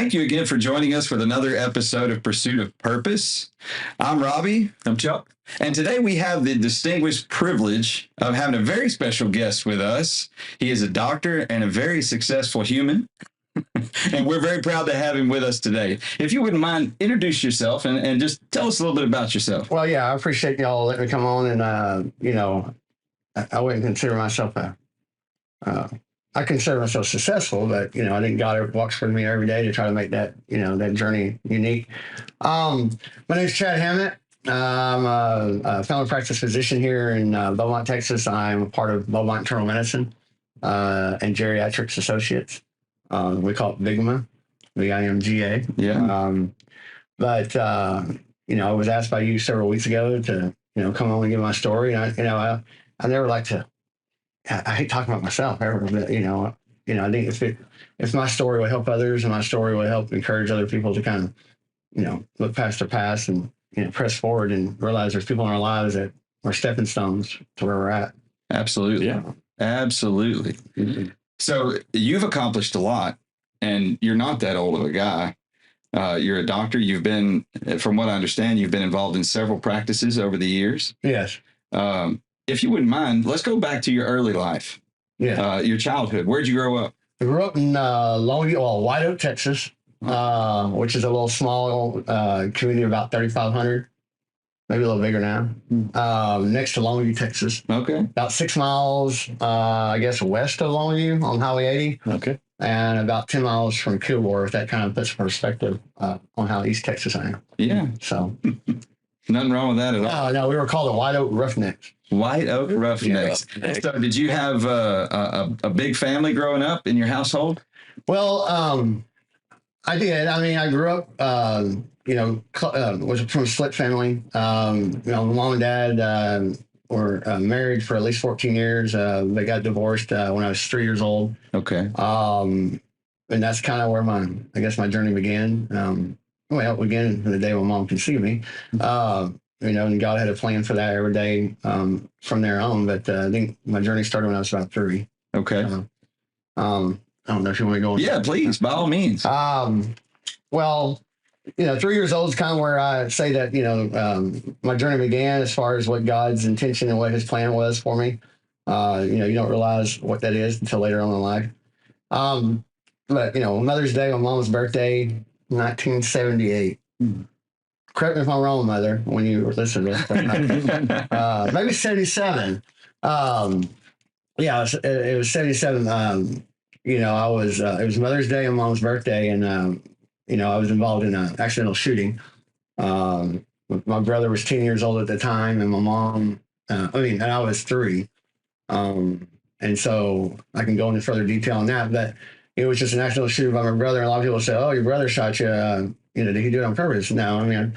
thank you again for joining us with another episode of Pursuit of Purpose. I'm Robbie. I'm Chuck. And today we have the distinguished privilege of having a very special guest with us. He is a doctor and a very successful human. And we're very proud to have him with us today. If you wouldn't mind, introduce yourself and just tell us a little bit about yourself. Well, yeah, I appreciate y'all letting me come on. And, I wouldn't consider myself I consider myself successful, but, I think God walks with me every day to try to make that, that journey unique. My name is Chad Hammett. I'm a family practice physician here in Beaumont, Texas. I'm a part of Beaumont Internal Medicine and Geriatrics Associates. We call it VIGMA, VIMGA. Yeah. I was asked by you several weeks ago to, come on and give my story. And I never like to. I hate talking about myself ever, but I think if my story will help others and my story will help encourage other people to kind of, look past their past and press forward and realize there's people in our lives that are stepping stones to where we're at. Absolutely. Yeah. Absolutely. Mm-hmm. So you've accomplished a lot, and you're not that old of a guy. You're a doctor. You've been, from what I understand, you've been involved in several practices over the years. Yes. If you wouldn't mind, let's go back to your early life. Yeah. Your childhood. Where'd you grow up? I grew up in White Oak, Texas, which is a little small community of about 3,500, maybe a little bigger now, next to Longview, Texas. Okay. About 6 miles, west of Longview on Highway 80. Okay. And about 10 miles from Kilgore, if that kind of puts perspective on how East Texas I am. Yeah. So. Nothing wrong with that at all. No, we were called the White Oak Roughnecks. White Oak Roughnecks. Yeah. So did you have a big family growing up in your household? Well, I did. I mean, I grew up, was from a split family. My mom and dad were married for at least 14 years. They got divorced when I was 3 years old. Okay. And that's kind of where my journey began. Again, the day my mom conceived me. And God had a plan for that every day from there on. But I think my journey started when I was about 3. Okay. I don't know if you want to go. Yeah, please, by all means. 3 years old is kind of where I say that, my journey began as far as what God's intention and what his plan was for me. You don't realize what that is until later on in life. Mother's Day, my mom's birthday, 1978. Correct me if I'm wrong, Mother, when you listen to this. Maybe 77. It was 77. It was Mother's Day and Mom's birthday, and I was involved in an accidental shooting. My brother was 10 years old at the time, and my mom, and I was 3. And so I can go into further detail on that, but it was just an accidental shooting by my brother. And a lot of people say, "Oh, your brother shot you. Did he do it on purpose?" No, I mean,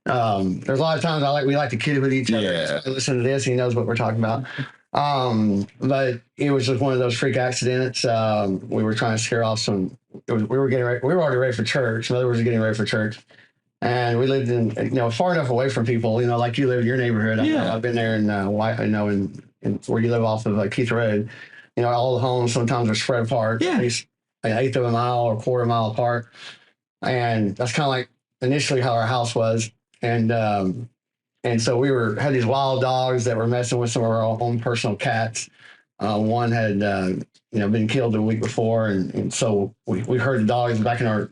there's a lot of times we like to kid with each other. Yeah. Listen to this, he knows what we're talking about. But it was just one of those freak accidents. We were trying to scare off we were getting ready. We were already ready for church. In other words, getting ready for church. And we lived in, far enough away from people, like you live in your neighborhood. Yeah. I've been there in where you live off of Keith Road. All the homes sometimes are spread apart. Yeah. At least an eighth of a mile or a quarter mile apart. And that's kind of like initially how our house was. And so we had these wild dogs that were messing with some of our own personal cats. One had, been killed the week before. And so we heard the dogs back in our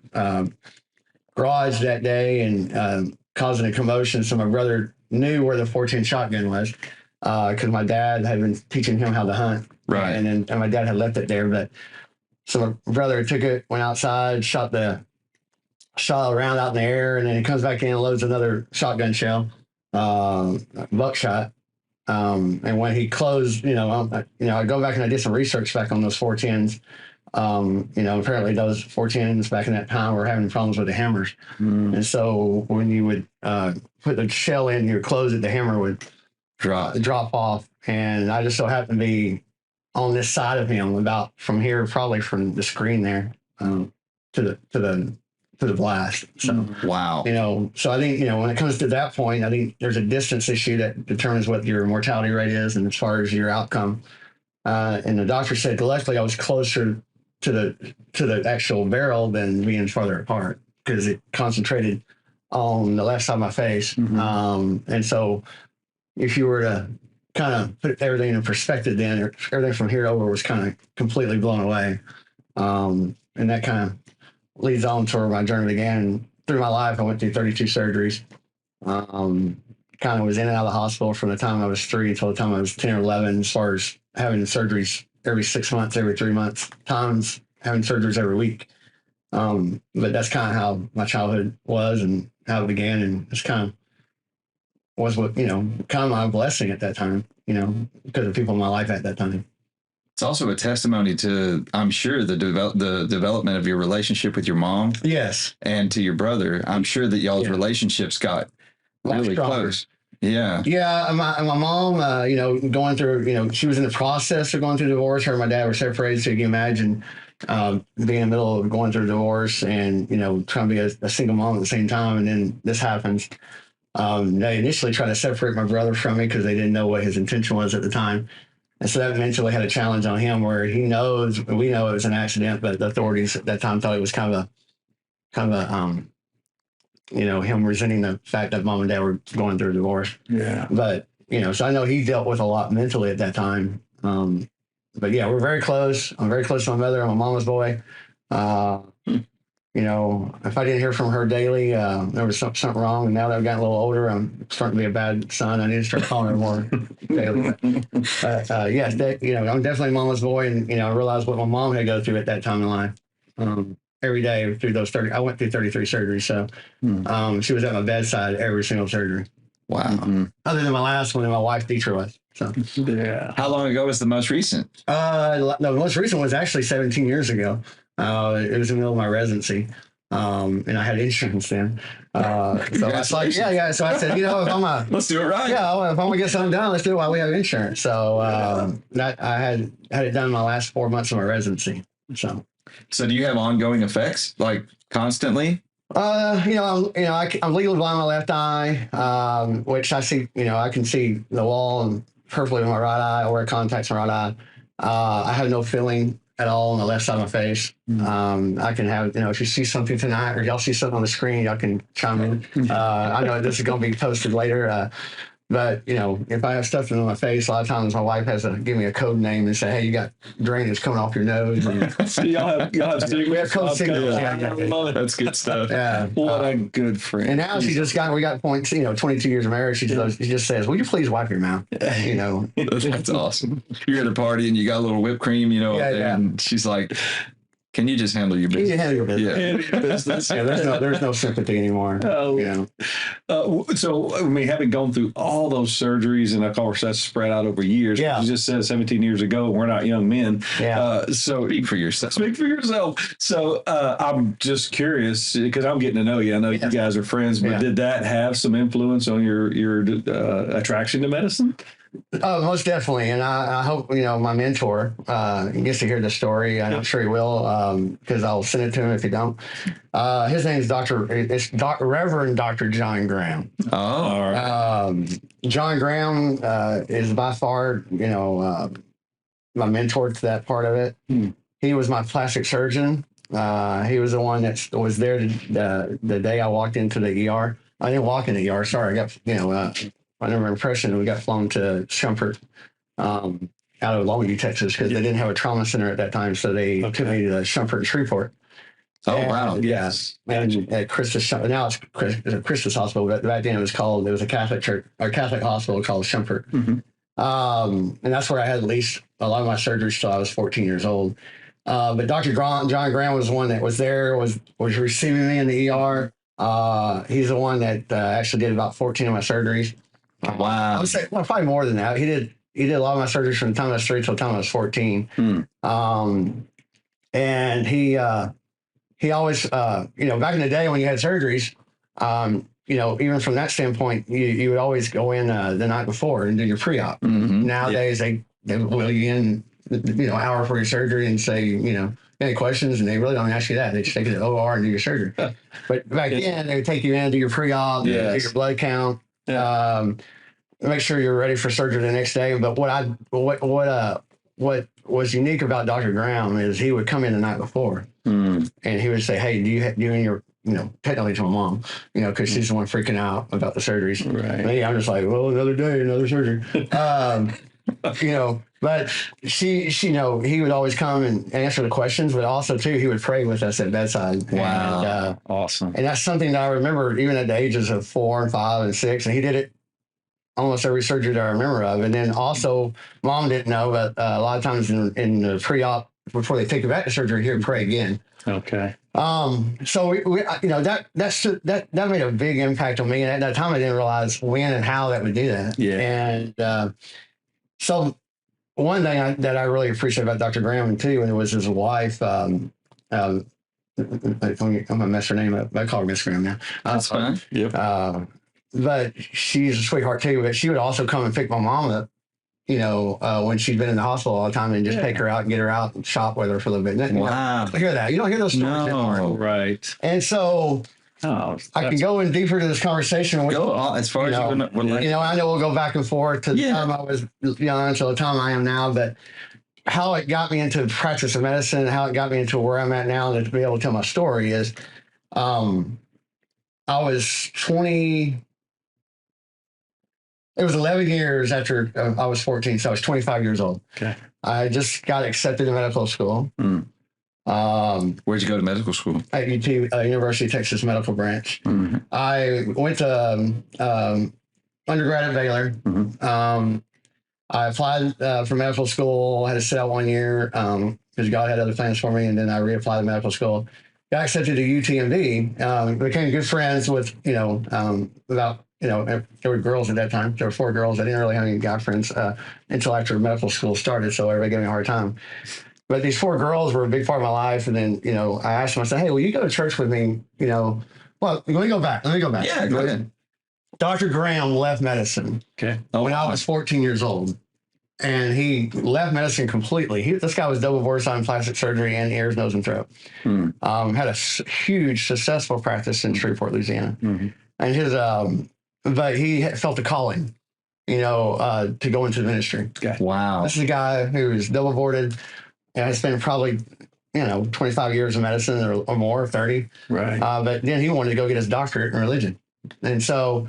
garage that day and causing a commotion. So my brother knew where the 410 shotgun was because my dad had been teaching him how to hunt. Right. And my dad had left it there. But so my brother took it, went outside, shot a round out in the air, and then he comes back in and loads another shotgun shell, buckshot. And when he closed, I go back and I did some research back on those 410s. Apparently those 410s back in that time were having problems with the hammers. And so when you would put the shell in your close it, the hammer would drop off. And I just so happened to be on this side of him, about from here, probably from the screen there to the blast. So wow. So I think when it comes to that point, I think there's a distance issue that determines what your mortality rate is, and as far as your outcome. And the doctor said, luckily I was closer the actual barrel than being farther apart because it concentrated on the left side of my face. And so if you were to kind of put everything in perspective, then everything from here over was kind of completely blown away. And that kind of leads on to where my journey began. Through my life, I went through 32 surgeries. Kind of was in and out of the hospital from the time I was 3 until the time I was 10 or 11, as far as having surgeries every 6 months, every 3 months, times having surgeries every week. But that's kind of how my childhood was and how it began. And it's kind of was what, kind of my blessing at that time, because of people in my life at that time. It's also a testimony to, I'm sure, the development of your relationship with your mom. Yes. And to your brother. I'm sure that y'all's relationships got really close. Yeah. Yeah. My mom, going through, she was in the process of going through divorce. Her and my dad were separated. So you can imagine being in the middle of going through a divorce and, trying to be a single mom at the same time. And then this happens. They initially tried to separate my brother from me because they didn't know what his intention was at the time. And so that eventually had a challenge on him where we know it was an accident, but the authorities at that time thought it was kind of a him resenting the fact that mom and dad were going through a divorce. Yeah. But, so I know he dealt with a lot mentally at that time. But yeah, we're very close. I'm very close to my mother. I'm a mama's boy. If I didn't hear from her daily, there was something wrong. And now that I've gotten a little older, I'm starting to be a bad son. I need to start calling her more daily. But yes, I'm definitely mama's boy. And, I realized what my mom had to go through at that time in life. Every day through those 30, I went through 33 surgeries. So she was at my bedside every single surgery. Wow. Other than my last one and my wife, truest. So yeah. How long ago was the most recent? The most recent was actually 17 years ago. It was in the middle of my residency. And I had insurance then. So I was like, yeah. So I said, if I'm let's do it right. Yeah, if I'm gonna get something done, let's do it while we have insurance. So that I had it done in my last 4 months of my residency. So do you have ongoing effects like constantly? I'm legally blind in my left eye, which I see. I can see the wall and perfectly with my right eye. I wear contacts in my right eye. I have no feeling at all on the left side of my face. I can have, if you see something tonight or y'all see something on the screen, y'all can chime in. I know this is going to be posted later. But, if I have stuff in my face, a lot of times my wife has to give me a code name and say, hey, you got drainage coming off your nose. And so y'all have we have code signals. That's good stuff. Yeah. What a good friend. And now we got points, 22 years of marriage. She just says, will you please wipe your mouth? That's awesome. You're at a party and you got a little whipped cream, and she's like, can you just handle your business? You handle your business. Yeah. Handle your business. There's no sympathy anymore. So, having gone through all those surgeries, and of course that's spread out over years. Yeah. You just said 17 years ago, we're not young men. Yeah. So speak for yourself. Speak for yourself. So I'm just curious because I'm getting to know you. I know you guys are friends, but did that have some influence on your attraction to medicine? Oh, most definitely. And I hope, my mentor gets to hear the story. I'm sure he will, because I'll send it to him if he don't. His name is Reverend Dr. John Graham. Oh, all right. John Graham is by far, my mentor to that part of it. He was my plastic surgeon. He was the one that was there the day I walked into the ER. I didn't walk in the ER. Sorry, I got, I never impression. We got flown to Shumpert out of Longview, Texas, because they didn't have a trauma center at that time. So they took me to Shumpert and Shreveport. Wow. Yes. And at Christus, now it's Christus Hospital, but back then it was a Catholic church or Catholic hospital called Shumpert. And that's where I had at least a lot of my surgeries till I was 14 years old. But Dr. John Graham was the one that was there, was receiving me in the ER. He's the one that actually did about 14 of my surgeries. Wow. I would say, probably more than that. He did a lot of my surgeries from the time I was 3 till the time I was 14. And he always, back in the day when you had surgeries, even from that standpoint, you would always go in the night before and do your pre-op. Nowadays, they will you in, hour before your surgery and say, any questions, and they really don't ask you that. They just take you to the OR and do your surgery. But back then, they would take you in, do your pre-op, do your blood count, make sure you're ready for surgery the next day. But what was unique about Dr. Graham is he would come in the night before and he would say, "Hey, do you and your, technically to my mom, because she's the one freaking out about the surgeries." Right. And I'm just like, well, another day, another surgery. But he would always come and answer the questions, but also too, he would pray with us at bedside. Wow. And, Awesome. and that's something that I remember even at the ages of 4 and 5 and 6. And he did it almost every surgery that I remember of. And then also, Mom didn't know, but a lot of times in the pre-op, before they take you back to surgery, he would pray again. Okay. So that made a big impact on me. And at that time, I didn't realize when and how that would do that. Yeah. And so one thing that I really appreciate about Dr. Graham too, and it was his wife. I'm gonna mess her name up. I call her Miss Graham now. That's fine. Yep. But she's a sweetheart too. But she would also come and pick my mom up, when she'd been in the hospital all the time, and just take her out and get her out and shop with her for a little bit. Wow. You hear that? You don't hear those stories anymore. Right. And so I can go in deeper to this conversation. Go as far as you would like. I know we'll go back and forth to the time I was young to the time I am now, but how it got me into the practice of medicine, how it got me into where I'm at now, and to be able to tell my story is, I was 20. It was 11 years after I was 14, so I was 25 years old. Okay. I just got accepted to medical school. Where'd you go to medical school? At UT, University of Texas Medical Branch. Mm-hmm. I went to undergrad at Baylor. I applied for medical school, had to sit out 1 year because God had other plans for me, and then I reapplied to medical school. Got accepted to UTMB, became good friends with, there were girls at that time. There were 4 girls. I didn't really have any guy friends until after medical school started, so everybody gave me a hard time. But these 4 girls were a big part of my life. And then, I asked them, I said, "Hey, will you go to church with me?" Well, let me go back. Yeah, go ahead. Dr. Graham left medicine Okay. when I was 14 years old. And he left medicine completely. This guy was double board sign plastic surgery and ears, nose, and throat. Had a huge, successful practice in Shreveport, Louisiana. And his, but he felt a calling, to go into the ministry. Okay. Wow. This is a guy who was double boarded. I spent probably, 25 years in medicine or more, 30. Right. But then he wanted to go get his doctorate in religion. And so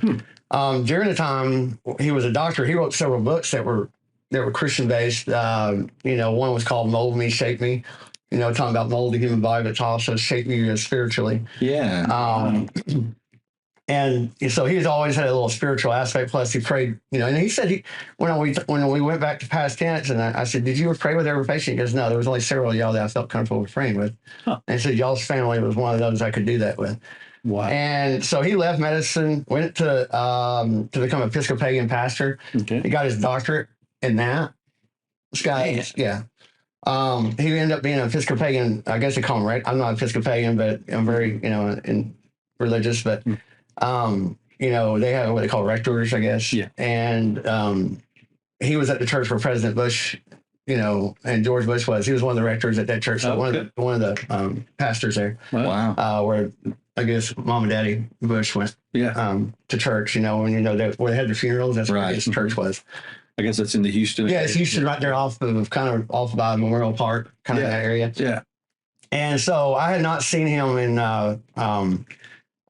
during the time he was a doctor, he wrote several books that were Christian based. One was called Mold Me, Shape Me, talking about mold the human body, but also shape you spiritually. Yeah. And so he's always had a little spiritual aspect. Plus, he prayed, and he said when we went back to past tense, and I said, "Did you ever pray with every patient?" He goes, "No, there was only several of y'all that I felt comfortable with praying with." And he said, "Y'all's family was one of those I could do that with." Wow. And so he left medicine, went to become an Episcopalian pastor. Okay. He got his doctorate in that. This guy, yeah. He ended up being an Episcopalian. I guess they call him, right? I'm not Episcopalian, but I'm very, religious, but. They have what they call rectors, I guess. Yeah. And he was at the church where President Bush, and George Bush was. He was one of the rectors at that church. So one of the pastors there. Wow. Where I guess Mom and Daddy Bush went. Yeah. To church, where they had the funerals. That's where his church was. I guess that's in the Houston. Yeah, it's Houston, right there off by Memorial Park, kind of that area. Yeah. And so I had not seen him in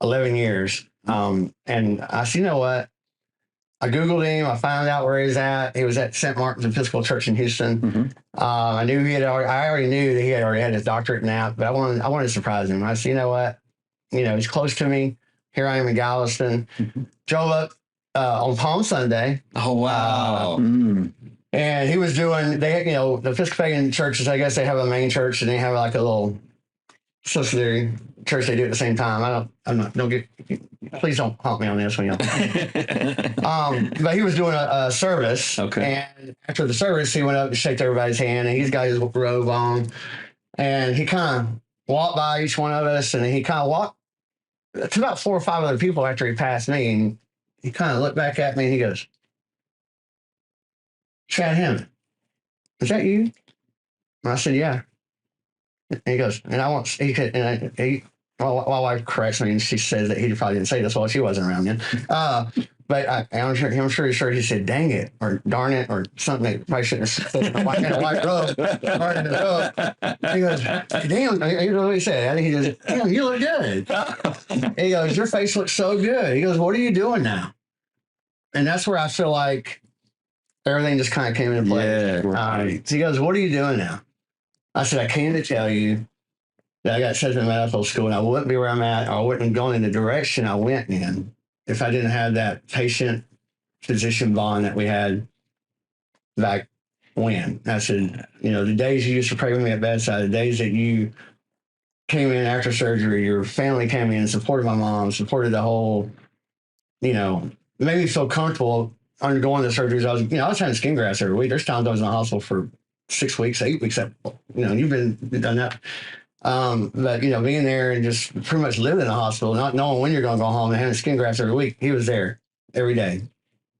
11 years. And I said, you know what? I Googled him. I found out where he's at. He was at St. Martin's Episcopal Church in Houston. I knew I already knew that he had already had his doctorate in that, but I wanted to surprise him. I said, you know what? He's close to me. Here I am in Galveston. Drove up on Palm Sunday. Oh, wow. And he was doing, the Episcopalian churches, I guess they have a main church and they have like a little subsidiary church they do at the same time. Please don't haunt me on this one, y'all. But he was doing a service. Okay. And after the service, he went up and shook everybody's hand, and he's got his robe on. And he kind of walked by each one of us, and he kind of walked to about 4 or 5 other people after he passed me. And he kind of looked back at me, and he goes, "Chad Hammett, is that you?" And I said, "Yeah." And he goes, and I want, he said, and my wife corrects me and she says that he probably didn't say this while she wasn't around then. But I'm sure he said, "Dang it," or "Darn it," or something. That probably shouldn't have said in a white robe. Darn it, robe. He goes, "Damn!" He know what he said. I think he goes, "Damn, you look good." He goes, "Your face looks so good." He goes, "What are you doing now?" And that's where I feel like everything just kind of came into play. Yeah, right. So he goes, "What are you doing now?" I said, "I came to tell you that I got accepted in medical school, and I wouldn't be where I'm at, or I wouldn't have gone in the direction I went in if I didn't have that patient physician bond that we had back when." I said, the days you used to pray with me at bedside, the days that you came in after surgery, your family came in and supported my mom, supported the whole, made me feel comfortable undergoing the surgeries. I was having skin grafts every week. There's times I was in the hospital for 6 weeks, 8 weeks. You've done that. But being there and just pretty much living in the hospital, not knowing when you're going to go home and having skin grafts every week, he was there every day,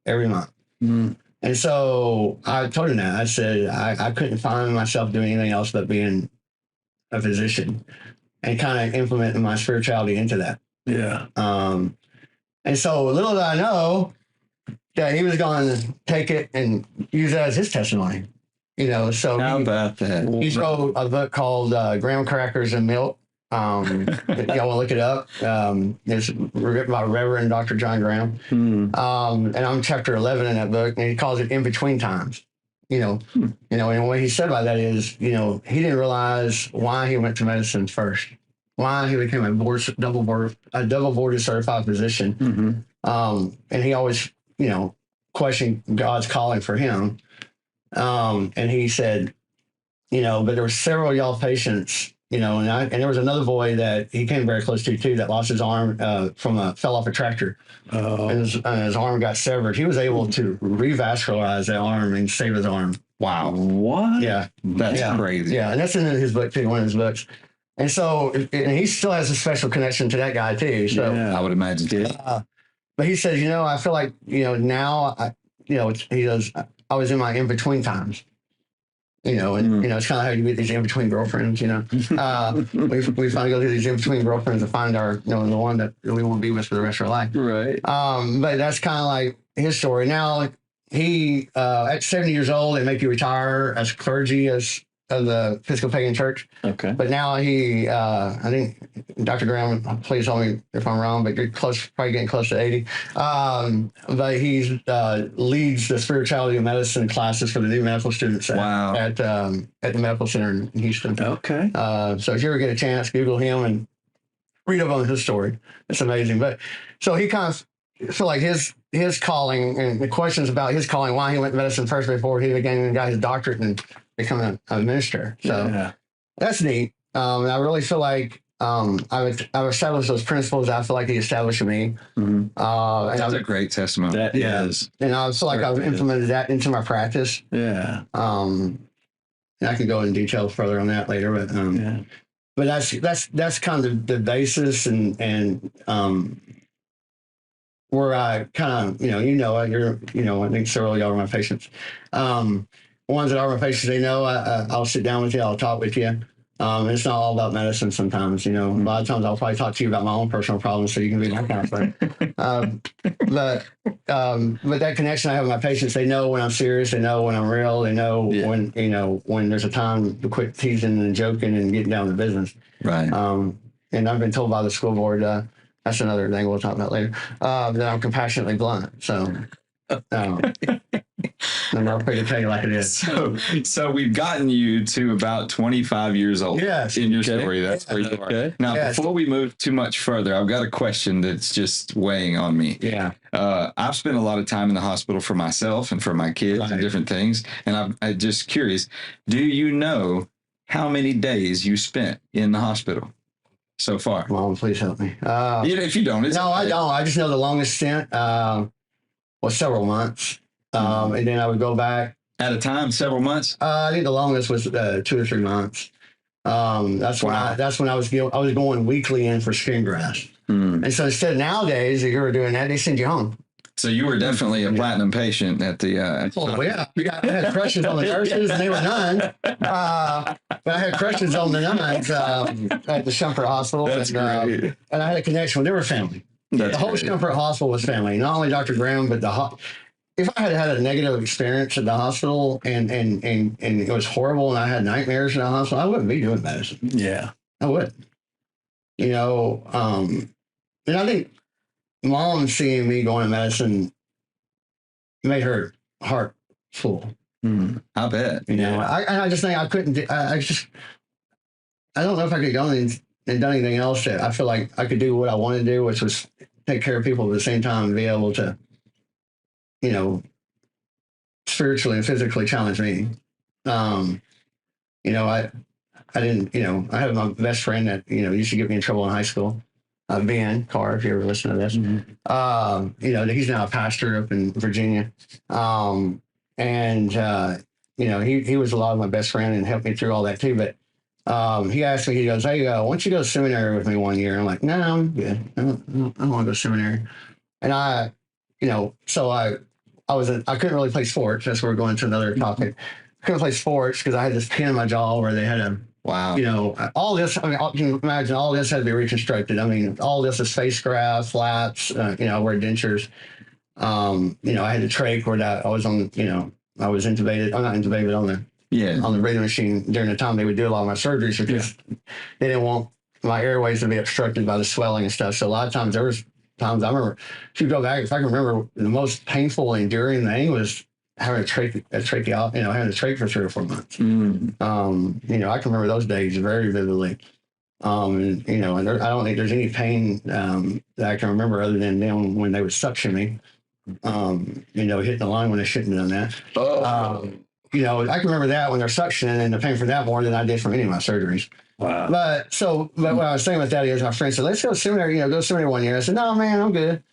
every month. Mm. And so I told him that. I said I couldn't find myself doing anything else but being a physician, and kind of implementing my spirituality into that. Yeah. And so little did I know that he was going to take it and use it as his testimony. So How about that? he wrote a book called Graham Crackers and Milk. Y'all want to look it up. It's written by Reverend Dr. John Graham. And I'm chapter 11 in that book, and he calls it In Between Times. And what he said by that is, he didn't realize why he went to medicine first, why he became a double boarded certified physician. And he always, questioned God's calling for him. And he said, but there were several of y'all patients, and there was another boy that he came very close to too, that lost his arm fell off a tractor. And his arm got severed. He was able to revascularize that arm and save his arm. Wow. What? Yeah. That's crazy. Yeah. And that's in his book too, one of his books. And so, and he still has a special connection to that guy too. So I would imagine too. But he says, I feel like, now, he goes, I was in my in-between times. It's kind of how you meet these in-between girlfriends, we finally go through these in-between girlfriends to find our, the one that we want to be with for the rest of our life. Right. But that's kind of like his story. Now, he, at 70 years old, they make you retire as clergy of the Episcopalian Church. Okay. But now he, I think Dr. Graham, please tell me if I'm wrong, but you're probably getting close to 80. But he leads the spirituality of medicine classes for the new medical students at the medical center in Houston. Okay. So if you ever get a chance, Google him and read up on his story. It's amazing. But so he kind of feel like his calling and the questions about his calling, why he went to medicine first before he again got his doctorate and become a minister. So that's neat. And I really feel like I've established those principles that I feel like he established in me. That's a great testimony. That is. And I feel like I've implemented that into my practice. Yeah. And I can go in detail further on that later, but that's kind of the basis and where I kind of, I think several of y'all are my patients. Ones that are my patients, they know I'll sit down with you, I'll talk with you. It's not all about medicine sometimes, a lot of times I'll probably talk to you about my own personal problems so you can be my counselor. But that connection I have with my patients, they know when I'm serious, they know when I'm real, they know when there's a time to quit teasing and joking and getting down to business. Right. And I've been told by the school board, that's another thing we'll talk about later, that I'm compassionately blunt. So I'm not afraid to tell you like it is. So we've gotten you to about 25 years old. Yes. In your story. That's where you are. Okay. Now, before we move too much further, I've got a question that's just weighing on me. Yeah. I've spent a lot of time in the hospital for myself and for my kids and different things. And I'm just curious, do you know how many days you spent in the hospital so far? Mom, please help me. If you don't, no, I don't. I just know the longest stint was several months. And then I would go back at a time, several months. I think the longest was 2 or 3 months. That's when I was going weekly in for skin grafts. And so instead of nowadays, if you were doing that, they send you home. So you were definitely a platinum patient at the. Oh yeah, I had crushes on the nurses, and they were nuns. But I had crushes on the nuns at the Shumpert Hospital. That's great. And I had a connection with their family. The whole Scunthorpe Hospital was family. Not only Dr. Graham, but if I had a negative experience at the hospital and it was horrible and I had nightmares in the hospital, I wouldn't be doing medicine. Yeah. I would. And I think mom seeing me going to medicine made her heart full. I bet. I just think I couldn't do, I don't know if I could go and done anything else that I feel like I could do what I wanted to do, which was take care of people at the same time and be able to, spiritually and physically challenge me. I didn't, I had my best friend that, used to get me in trouble in high school. Ben Carr, if you ever listen to this. He's now a pastor up in Virginia. He was a lot of my best friend and helped me through all that too. But he asked me, he goes, hey, why don't you go to seminary with me one year? I'm like, no, I'm good. I don't want to go to seminary. And I couldn't really play sports. That's where we're going to another topic. I couldn't play sports because I had this pin in my jaw where they had a, all this, you can imagine all this had to be reconstructed. I mean, all this is face grafts, flaps, wear dentures. I had a trach where I was on, I was intubated. I'm not intubated, on the breathing machine during the time they would do a lot of my surgeries because they didn't want my airways to be obstructed by the swelling and stuff. So a lot of times there was times I remember, if you go back, if I can remember, the most painful and enduring thing was having a trach, having a trach for 3 or 4 months. I can remember those days very vividly. I don't think there's any pain that I can remember other than them when they would suction me. Hitting the line when they shouldn't have done that. I can remember that when they're suctioning and the pain for that more than I did from any of my surgeries. Wow. But what I was saying with that is my friend said, let's go to seminary, go to seminary one year. I said, no, man, I'm good.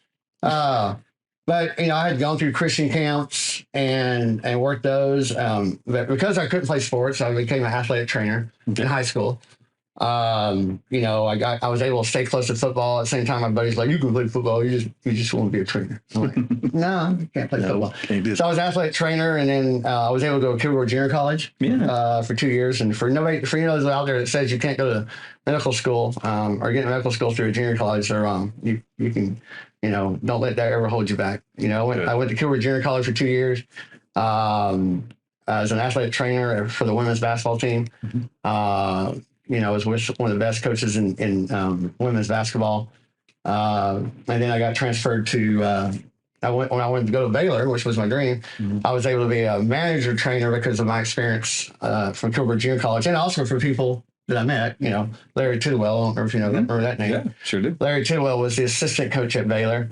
But I had gone through Christian camps and worked those. But because I couldn't play sports, I became an athletic trainer in high school. I was able to stay close to football. At the same time, my buddy's like, you can play football. You just want to be a trainer. I'm like, no, I can't play football. So I was an athletic trainer, and then I was able to go to Kilgore Junior College for 2 years. And for those out there that says you can't go to medical school or get into medical school through a junior college, they're wrong. You can, don't let that ever hold you back. I went to Kilgore Junior College for 2 years. As an athletic trainer for the women's basketball team. I was with one of the best coaches in women's basketball. And then I got transferred to, when I went to go to Baylor, which was my dream, I was able to be a manager trainer because of my experience from Kilgore Junior College and also for people that I met, Larry Tidwell, I don't know if you remember that name. Yeah, sure do. Larry Tidwell was the assistant coach at Baylor.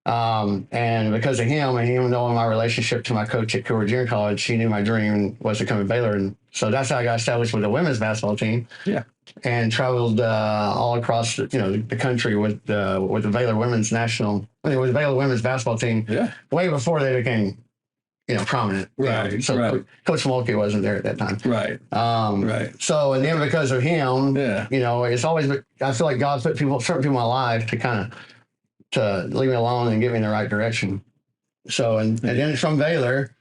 And because of him and him knowing my relationship to my coach at Kilgore Junior College, he knew my dream was to come to Baylor. And so that's how I got established with the women's basketball team. Yeah. And traveled all across the country with the Baylor women's Baylor women's basketball team. Yeah. Way before they became prominent. Right. So Coach Mulkey wasn't there at that time. Right. Right. So and then because of him, it's always, I feel like God put certain people in my life to leave me alone and get me in the right direction. So and then from Baylor,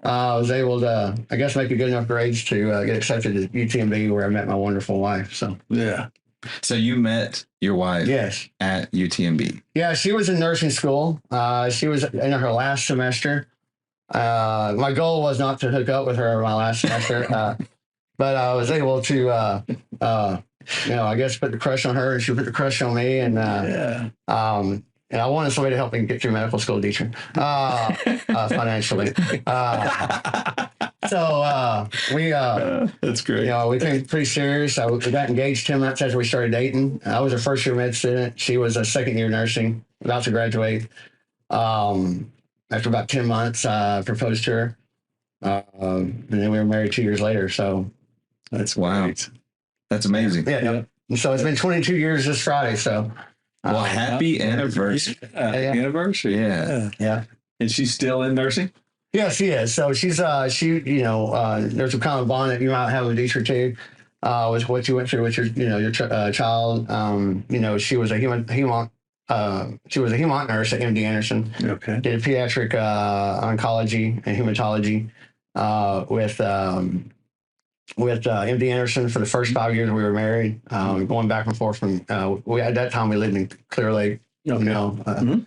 I was able to, I guess, make a good enough grades to get accepted to UTMB, where I met my wonderful wife. So So you met your wife at UTMB. Yeah, she was in nursing school. She was in her last semester. My goal was not to hook up with her my last semester, but I was able to, I guess, put the crush on her, and she put the crush on me, and I wanted somebody to help me get through medical school teaching financially. That's great. We became pretty serious. We got engaged 10 months after we started dating. I was a first year med student. She was a second year nursing, about to graduate. After about 10 months, I proposed to her. And then we were married 2 years later. So that's great. That's amazing. Yeah. And so it's been 22 years this Friday. So. Well, happy anniversary. Anniversary. Yeah. And she's still in nursing? Yeah, she is. So there's a kind of bond that you might have with each or two, with what you went through with your child. She was a hemont nurse at MD Anderson. Okay. Did pediatric oncology and hematology with MD Anderson for the first 5 years we were married, going back and forth from, at that time we lived in Clear Lake, You know,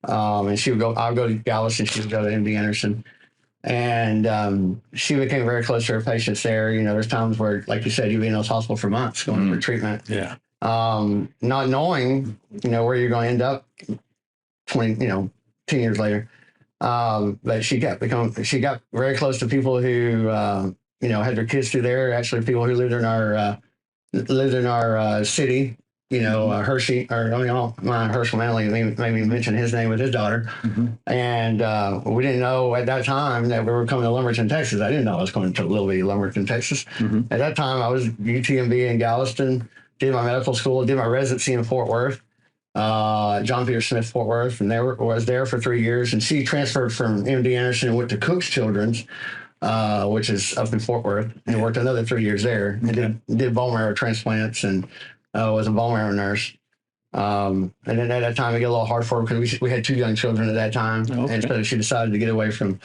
and she would go. I would go to Galveston. She would go to MD Anderson, and she became very close to her patients there. You know, there's times where, like you said, you'd be in those hospitals for months going for treatment. Yeah. Not knowing, you know, where you're going to end up 10 years later. But she got very close to people who, had their kids through there. Actually, people who lived in our city, Hershey, or Herschel Manley, maybe mention his name with his daughter. And we didn't know at that time that we were coming to Lumberton, Texas. I didn't know I was going to Little Bitty Lumberton, Texas. At that time, I was UTMB in Galveston, did my medical school, did my residency in Fort Worth. John Peter Smith, Fort Worth, and was there for 3 years. And she transferred from MD Anderson and went to Cook's Children's, which is up in Fort Worth, and worked another 3 years there. And did bone marrow transplants and was a bone marrow nurse. And then at that time, it got a little hard for her because we had 2 young children at that time, and so she decided to get away from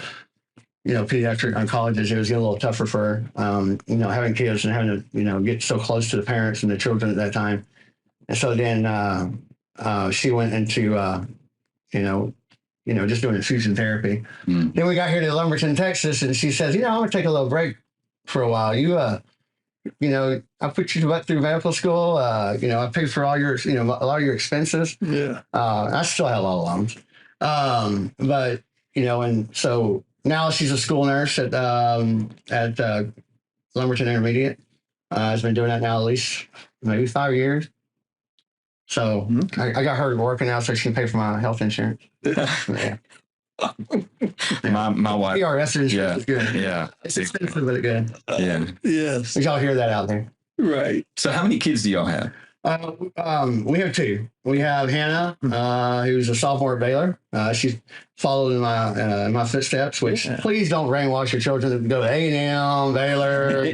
pediatric oncologists. It was getting a little tougher for her, having kids and having to get so close to the parents and the children at that time. And so then she went into, just doing infusion therapy. Then we got here to Lumberton, Texas, and she says, I'm going to take a little break for a while. I put you through medical school. I paid for all your, a lot of your expenses. Yeah. I still had a lot of loans. And so now she's a school nurse at Lumberton Intermediate. Has been doing that now at least maybe 5 years. So I got her working out so she can pay for my health insurance. Yeah. My wife. PRS insurance is good. Yeah. It's expensive, but it's good. Yeah. Yes. Did y'all hear that out there? Right. So how many kids do y'all have? We have 2. We have Hannah, who's a sophomore at Baylor. She's followed in my footsteps. Which please don't brainwash your children to go to A&M, Baylor,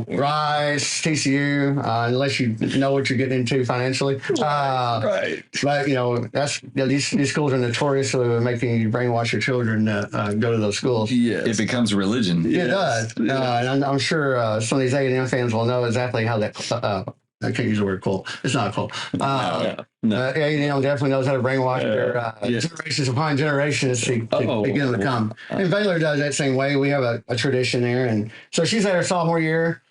Rice, TCU, unless you know what you're getting into financially. Right. But these schools are notorious for making you brainwash your children to go to those schools. Yes. It becomes religion. It does, and I'm sure some of these A&M fans will know exactly how that. I can't use the word cool. It's not cool. A&M definitely knows how to brainwash their generations upon generations to get them to come. And Baylor does that same way. We have a tradition there. And so she's at her sophomore year.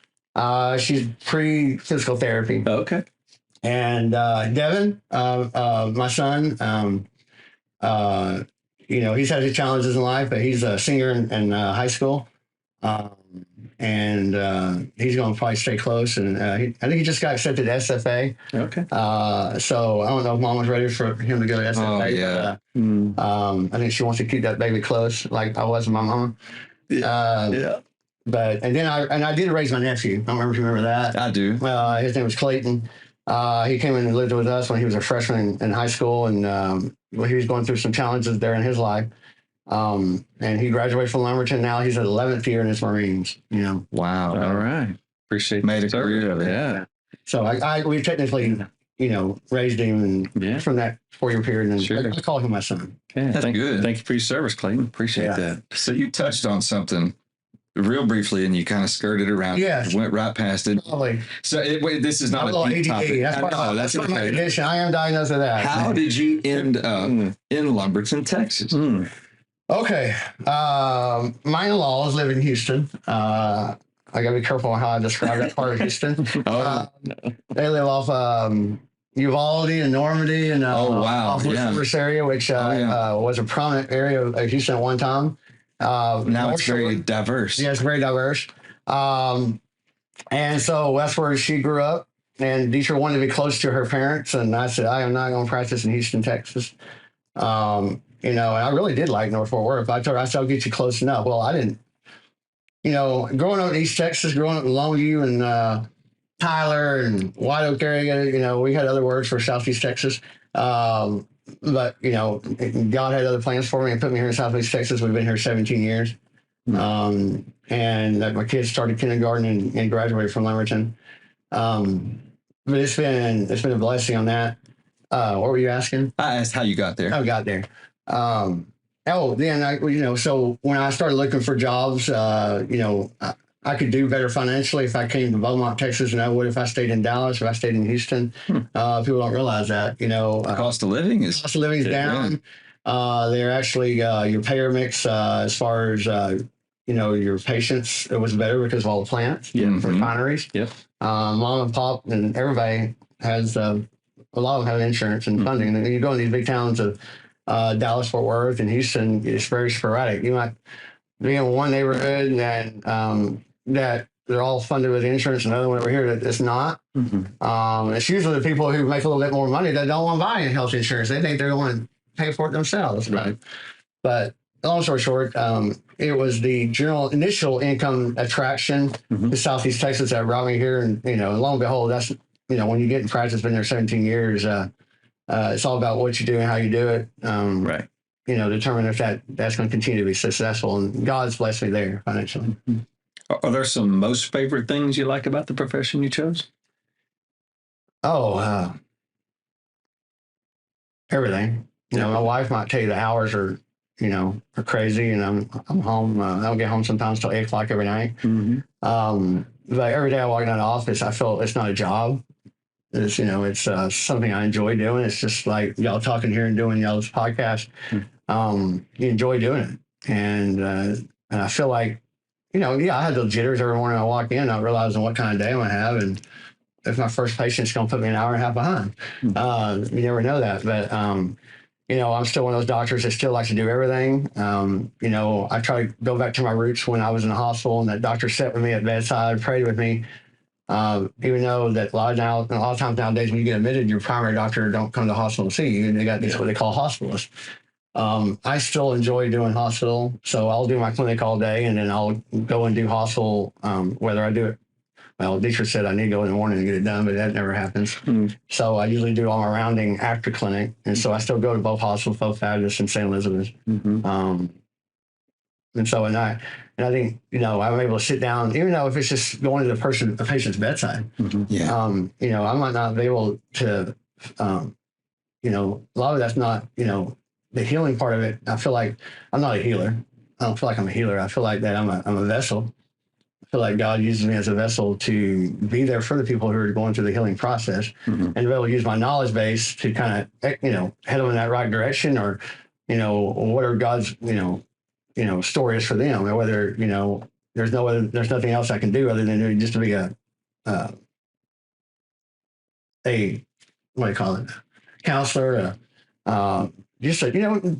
She's pre-physical therapy. Okay. And Devin, my son, he's had his challenges in life, but he's a senior in high school. And he's going to probably stay close. And I think he just got accepted to SFA. Okay. So I don't know if Mom was ready for him to go to SFA. Oh, yeah. But, I think she wants to keep that baby close, like I was with my mom. But and then I did raise my nephew. I don't remember if you remember that. I do. His name was Clayton. He came in and lived with us when he was a freshman in high school, and he was going through some challenges there in his life. And he graduated from Lumberton. Now he's at 11th year in his Marines. Wow. All right. Appreciate Made a career of it. Yeah. So we technically, raised him from that 4-year period, and I call him my son. Yeah, That's good. Thank you for your service, Clayton. Appreciate that. So you touched on something real briefly, and you kind of skirted around. Yes. Went right past it. Probably. So this is not a deep topic. That's okay. my condition. I am diagnosed with that. How did you end up in Lumberton, Texas? Okay. My in-laws live in Houston. I gotta be careful how I describe that part of Houston. They live off Uvalde and Normandy and off Woodforest area, which was a prominent area of Houston at one time. Now it's very diverse. Yeah, it's very diverse. And so that's where she grew up. And Deetra wanted to be close to her parents, and I said, I am not going to practice in Houston, Texas. And I really did like North Fort Worth. I told her, I said, I'll get you close enough. Well, I didn't. Growing up in East Texas, growing up in Longview and Tyler and White Oak area, we had other words for Southeast Texas. But, God had other plans for me and put me here in Southeast Texas. We've been here 17 years. And my kids started kindergarten and graduated from Lumberton. But it's been a blessing on that. What were you asking? I asked how you got there. I got there. So when I started looking for jobs, I could do better financially if I came to Beaumont, Texas, than I would if I stayed in Dallas or if I stayed in Houston. People don't realize that, The cost of living is cost of living is down. They're actually your payer mix as far as your patients, it was better because of all the plants, refineries. Yep. Mom and pop and everybody has a lot of them have insurance and funding. And you go in these big towns of Dallas, Fort Worth, and Houston, it's very sporadic. You might be in one neighborhood that they're all funded with insurance, and another one over here that it's not. It's usually the people who make a little bit more money that don't want to buy any health insurance. They think they're going to pay for it themselves. Right. But long story short, it was the general initial income attraction to Southeast Texas that brought me here. And, lo and behold, that's, when you get in practice, been there 17 years, it's all about what you do and how you do it. right. Determine if that's going to continue to be successful. And God's blessed me there financially. Are there some most favorite things you like about the profession you chose? Oh, everything. My wife might tell you the hours are crazy, and I'm home. I don't get home sometimes till 8 o'clock every night. But every day I walk into the office, I feel it's not a job. It's it's something I enjoy doing. It's just like y'all talking here and doing y'all's podcast. You enjoy doing it, and I feel like I had those jitters every morning I walk in, not realizing what kind of day I'm gonna have, and if my first patient's gonna put me an hour and a half behind. You never know that, but I'm still one of those doctors that still likes to do everything. I try to go back to my roots when I was in the hospital, and that doctor sat with me at bedside, prayed with me. Even though that a lot of times nowadays when you get admitted, your primary doctor don't come to the hospital to see you, and they got this what they call hospitalists. I still enjoy doing hospital, so I'll do my clinic all day, and then I'll go and do hospital. Whether I do it, well, Dietrich said I need to go in the morning and get it done, but that never happens. So I usually do all my rounding after clinic, and so I still go to both hospitals, both Baptist and St. Elizabeth's. And so, and I think, I'm able to sit down, even though if it's just going to the patient's bedside, I might not be able to, a lot of that's not, the healing part of it. I feel like I'm not a healer. I don't feel like I'm a healer. I feel like that I'm a vessel. I feel like God uses me as a vessel to be there for the people who are going through the healing process, and to be able to use my knowledge base to kind of, head them in that right direction, or, whatever God's, story is for them, or whether, there's nothing else I can do other than just to be a what do you call it, counselor,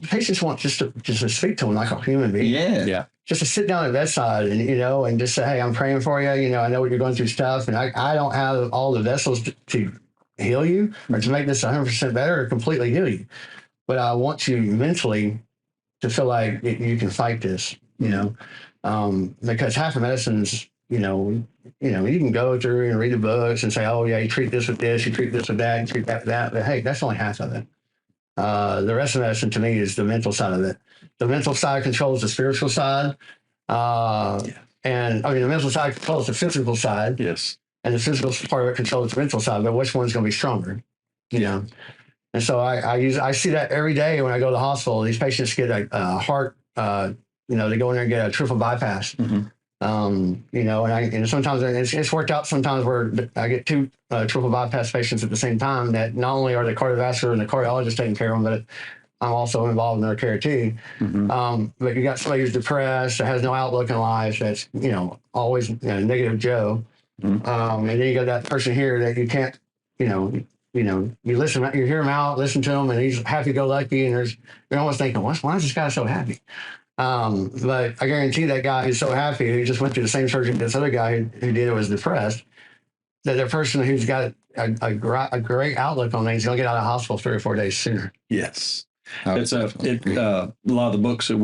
patients want just to speak to them like a human being. Yeah. Just to sit down at bedside and, and just say, hey, I'm praying for you. I know what you're going through stuff, and I don't have all the vessels to heal you or to make this 100% better or completely heal you. But I want you mentally to feel like you can fight this, because half of medicine's, you can go through and read the books and say, oh, yeah, you treat this with this, you treat this with that, you treat that with that. But hey, that's only half of it. The rest of medicine to me is the mental side of it. The mental side controls the spiritual side. And the mental side controls the physical side. Yes. And the physical part of it controls the mental side, but which one's going to be stronger? And so I see that every day when I go to the hospital. These patients get a heart, they go in there and get a triple bypass. And sometimes it's worked out sometimes where I get two triple bypass patients at the same time that not only are the cardiovascular and the cardiologist taking care of them, but I'm also involved in their care too. But you got somebody who's depressed, that has no outlook in life, that's, always negative Joe. And then you got that person here that you can't, you listen, you hear him out, listen to him, and he's happy-go-lucky, and you're almost thinking, why is this guy so happy? But I guarantee that guy who's so happy, who just went through the same surgery this other guy who did it was depressed, that person who's got a great outlook on things is going to get out of the hospital 3 or 4 days sooner. Yes. It's a lot of the books that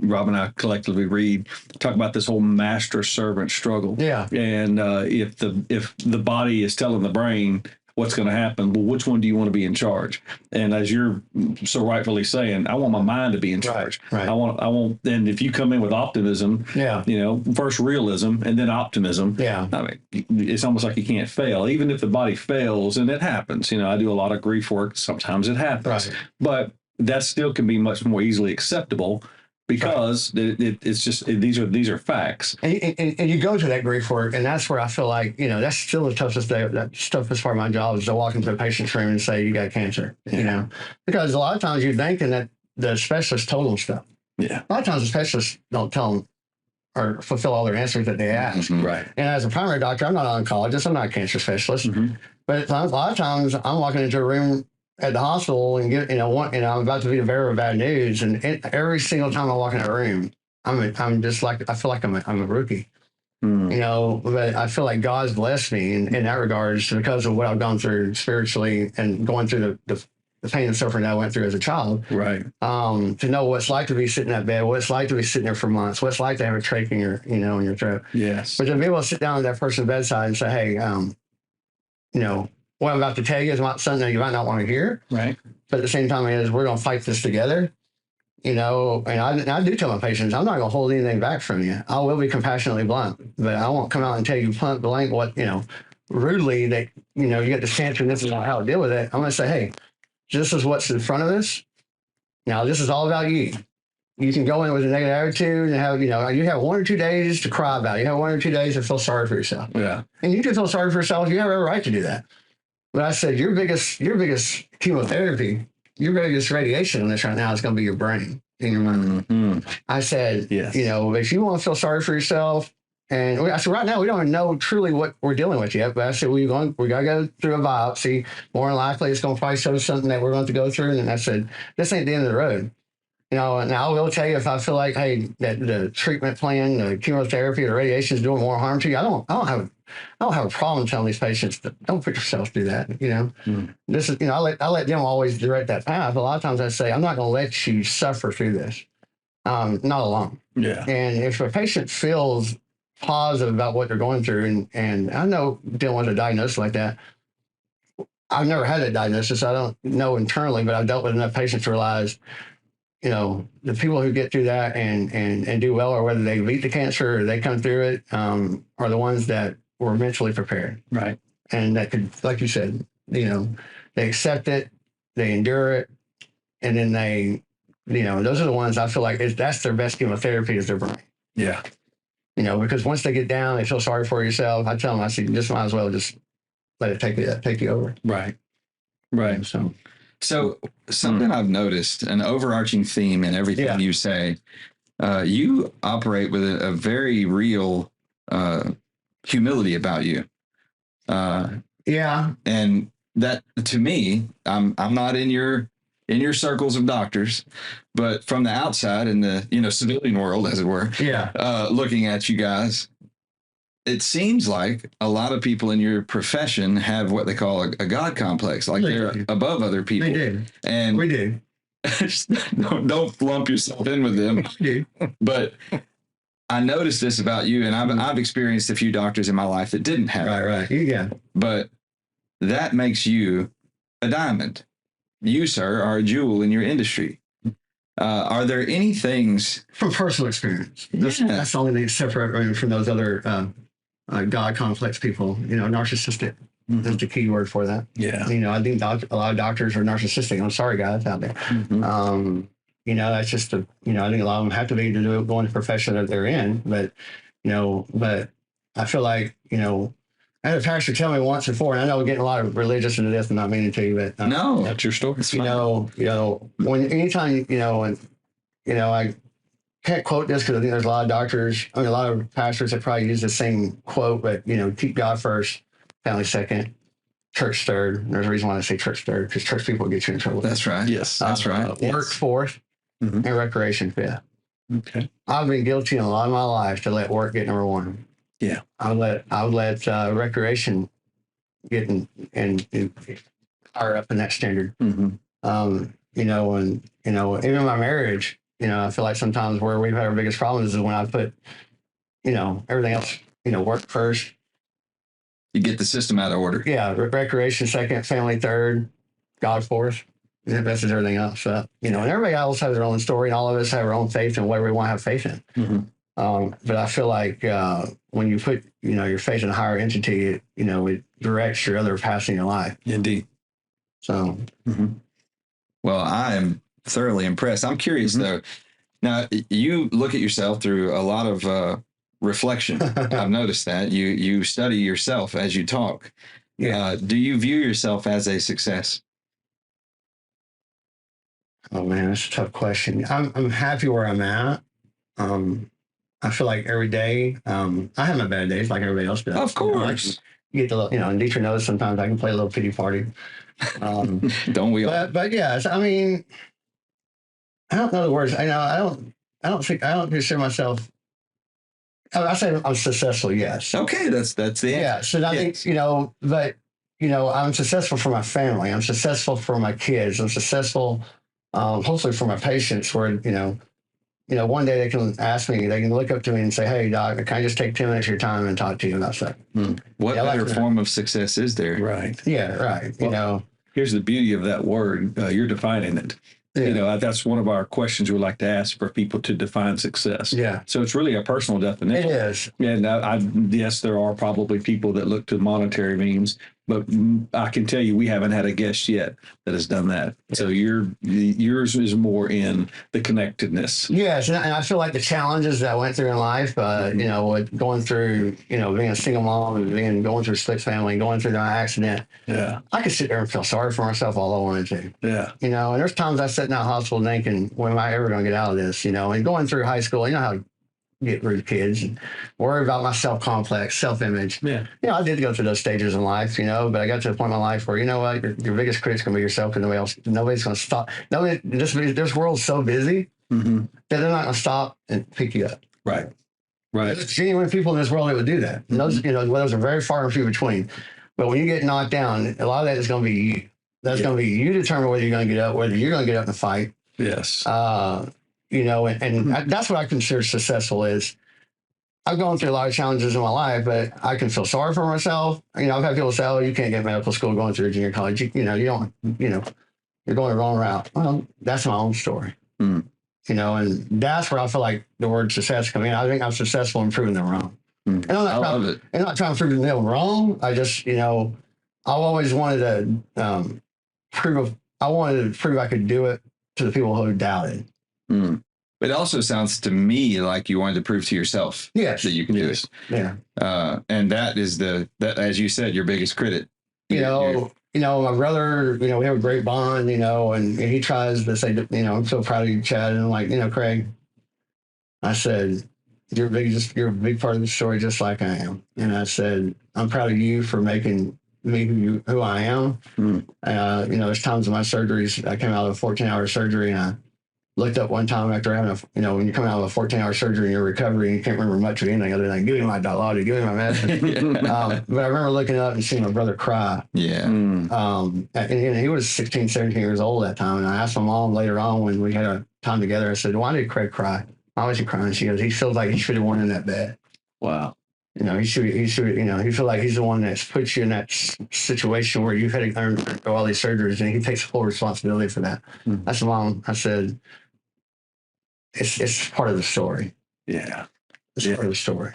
Rob and I collectively read talk about this whole master-servant struggle. Yeah. And if the body is telling the brain what's going to happen, well, which one do you want to be in charge? And as you're so rightfully saying, I want my mind to be in charge. Right. I want. And if you come in with optimism, first realism and then optimism. Yeah. I mean, it's almost like you can't fail, even if the body fails, and it happens. I do a lot of grief work. Sometimes it happens, but that still can be much more easily acceptable because it's just these are facts. And you go to that grief work, and that's where I feel like, that's still the toughest day. That toughest part of my job is to walk into a patient's room and say, you got cancer, because a lot of times you're thinking that the specialist told them stuff. Yeah. A lot of times the specialists don't tell them or fulfill all their answers that they ask. Mm-hmm. Right. And as a primary doctor, I'm not an oncologist. I'm not a cancer specialist. Mm-hmm. But a lot of times I'm walking into a room at the hospital and I'm about to be the bearer of bad news. And every single time I walk in that room, I'm just like, I feel like I'm a rookie. But I feel like God's blessed me in that regard because of what I've gone through spiritually and going through the pain and suffering that I went through as a child. Right. To know what it's like to be sitting in that bed, what it's like to be sitting there for months, what it's like to have a trach in your, in your throat. Yes. But to be able to sit down at that person's bedside and say, hey, what I'm about to tell you is something that you might not want to hear. Right. But at the same time, we're going to fight this together. And I do tell my patients, I'm not going to hold anything back from you. I will be compassionately blunt, but I won't come out and tell you point blank what, rudely that, you get this cancer and this is how to deal with it. I'm going to say, hey, this is what's in front of us. Now, this is all about you. You can go in with a negative attitude and have, you have 1 or 2 days to cry about it. You have 1 or 2 days to feel sorry for yourself. Yeah. And you can feel sorry for yourself. You have every right to do that. But I said, your biggest chemotherapy, your biggest radiation on this right now is going to be your brain and your mind. Mm-hmm. I said, yes. If you want to feel sorry for yourself, and I said, right now, we don't even know truly what we're dealing with yet. But I said, we got to go through a biopsy. More than likely, it's going to probably show something that we're going to go through. And I said, this ain't the end of the road. And I will tell you, if I feel like, hey, that the treatment plan, the chemotherapy, the radiation is doing more harm to you, I don't have a problem telling these patients that don't put yourself through that. This is, I let them always direct that path. A lot of times I say, I'm not going to let you suffer through this. Not alone. Yeah. And if a patient feels positive about what they're going through, and I know dealing with a diagnosis like that, I've never had a diagnosis. I don't know internally, but I've dealt with enough patients to realize, the people who get through that and do well, or whether they beat the cancer or they come through it, are the ones that were mentally prepared. Right. And that could, like you said, they accept it, they endure it, and then they, those are the ones I feel like that's their best chemotherapy is their brain. Yeah. Because once they get down, they feel sorry for yourself. I tell them, I say, you just might as well just let it take you over. Right. Right. So something I've noticed, an overarching theme in everything you say, you operate with a very real humility about you. And that, to me, I'm not in your circles of doctors, but from the outside in the civilian world, as it were, looking at you guys, it seems like a lot of people in your profession have what they call a God complex, like they're above other people. They do. And we do. don't lump yourself in with them. We do. But I noticed this about you, and I've experienced a few doctors in my life that didn't have it. Right. Yeah. But that makes you a diamond. You, sir, are a jewel in your industry. Are there any things from personal experience? That's the only thing that separates me from those other God complex people. Narcissistic is the key word for that. Yeah. I think a lot of doctors are narcissistic. I'm sorry, guys out there. Mm-hmm. That's just I think a lot of them have to be to go into the profession that they're in. But I feel like I had a pastor tell me once before, and I know we're getting a lot of religious into this, and not meaning to, but no, that's your story. Anytime I can't quote this because I think there's a lot of doctors, a lot of pastors that probably use the same quote, but keep God first, family second, church third. And there's a reason why I say church third, because church people get you in trouble. That's right. Yes, that's right. Work fourth, and recreation fifth. Okay. I've been guilty in a lot of my life to let work get number one. Yeah, I would let recreation get and higher up in that standard. Mm-hmm. And even my marriage, I feel like sometimes where we've had our biggest problems is when I put, everything else, work first. You get the system out of order. Yeah, recreation second, family third, God fourth. And that messes everything else up. And everybody else has their own story, and all of us have our own faith in whatever we want to have faith in. Mm-hmm. But I feel like when you put, your faith in a higher entity, it directs your other paths in your life. Indeed. So. Well, I am thoroughly impressed. I'm curious, though, Now, you look at yourself through a lot of reflection. I've noticed that you study yourself as you talk. Yeah. Do you view yourself as a success? Oh man, that's a tough question. I'm happy where I'm at. I feel like every day, I have my bad days like everybody else does. Of course. You get to, and Dietrich knows sometimes I can play a little pity party. Don't we all? But yes, I mean, I don't know the words. I don't consider myself. I say I'm successful. Yes. Okay, that's the answer. Yeah. So I think, but I'm successful for my family. I'm successful for my kids. I'm successful, hopefully for my patients. Where one day they can ask me, they can look up to me and say, "Hey, doc, can I just take 10 minutes of your time and talk to you about that?" What better form of success is there? Right. Yeah. Right. Well, here's the beauty of that word. You're defining it. Yeah. That's one of our questions we like to ask for people to define success. Yeah. So it's really a personal definition. It is. And yes, there are probably people that look to monetary means, but I can tell you we haven't had a guest yet that has done that. So yours is more in the connectedness. Yes, and I feel like the challenges that I went through in life, with going through, being a single mom and going through a split family, going through that accident. Yeah. I could sit there and feel sorry for myself all I wanted to. Yeah. And there's times I sit in that hospital thinking, when am I ever going to get out of this? And going through high school, how to get rid of kids and worry about my self-complex, self-image. Yeah. I did go through those stages in life, but I got to a point in my life where, what, your biggest critic's going to be yourself because nobody's going to stop. This world's so busy that they're not going to stop and pick you up. Right. Right. There's genuine people in this world that would do that. And those are very far and few between. But when you get knocked down, a lot of that is going to be you. That's going to be you determine whether you're going to get up, whether you're going to get up and fight. Yes. And that's what I consider successful is. I've gone through a lot of challenges in my life, but I can feel sorry for myself. I've had people say, "Oh, you can't get medical school going through junior college. You don't, you're going the wrong route." Well, that's my own story. And that's where I feel like the word success comes in. I think I'm successful in proving them wrong. And I love it. I'm not trying to prove them wrong. I just, I've always wanted to prove I could do it to the people who doubted. It also sounds to me like you wanted to prove to yourself that you can do it. Yeah. And that is that, as you said, your biggest critic. My brother, we have a great bond, and he tries to say, I'm so proud of you, Chad. And I'm like, Craig, I said, you're a big part of the story, just like I am. And I said, I'm proud of you for making me who I am. There's times in my surgeries, I came out of a 14-hour surgery and I looked up one time after having when you come out of a 14-hour surgery and you're recovering, you can't remember much of anything other than give me my dilaudid, give me my medicine. But I remember looking up and seeing my brother cry. Yeah. And he was 16, 17 years old at that time. And I asked my mom later on when we had our time together, I said, "Why did Craig cry? Why was he crying?" She goes, "He feels like he should have won in that bed." Wow. He feels like he's the one that's put you in that situation where you've had to undergo all these surgeries, and he takes full responsibility for that. That's Mom. I said, it's part of the story. Yeah. It's part of the story.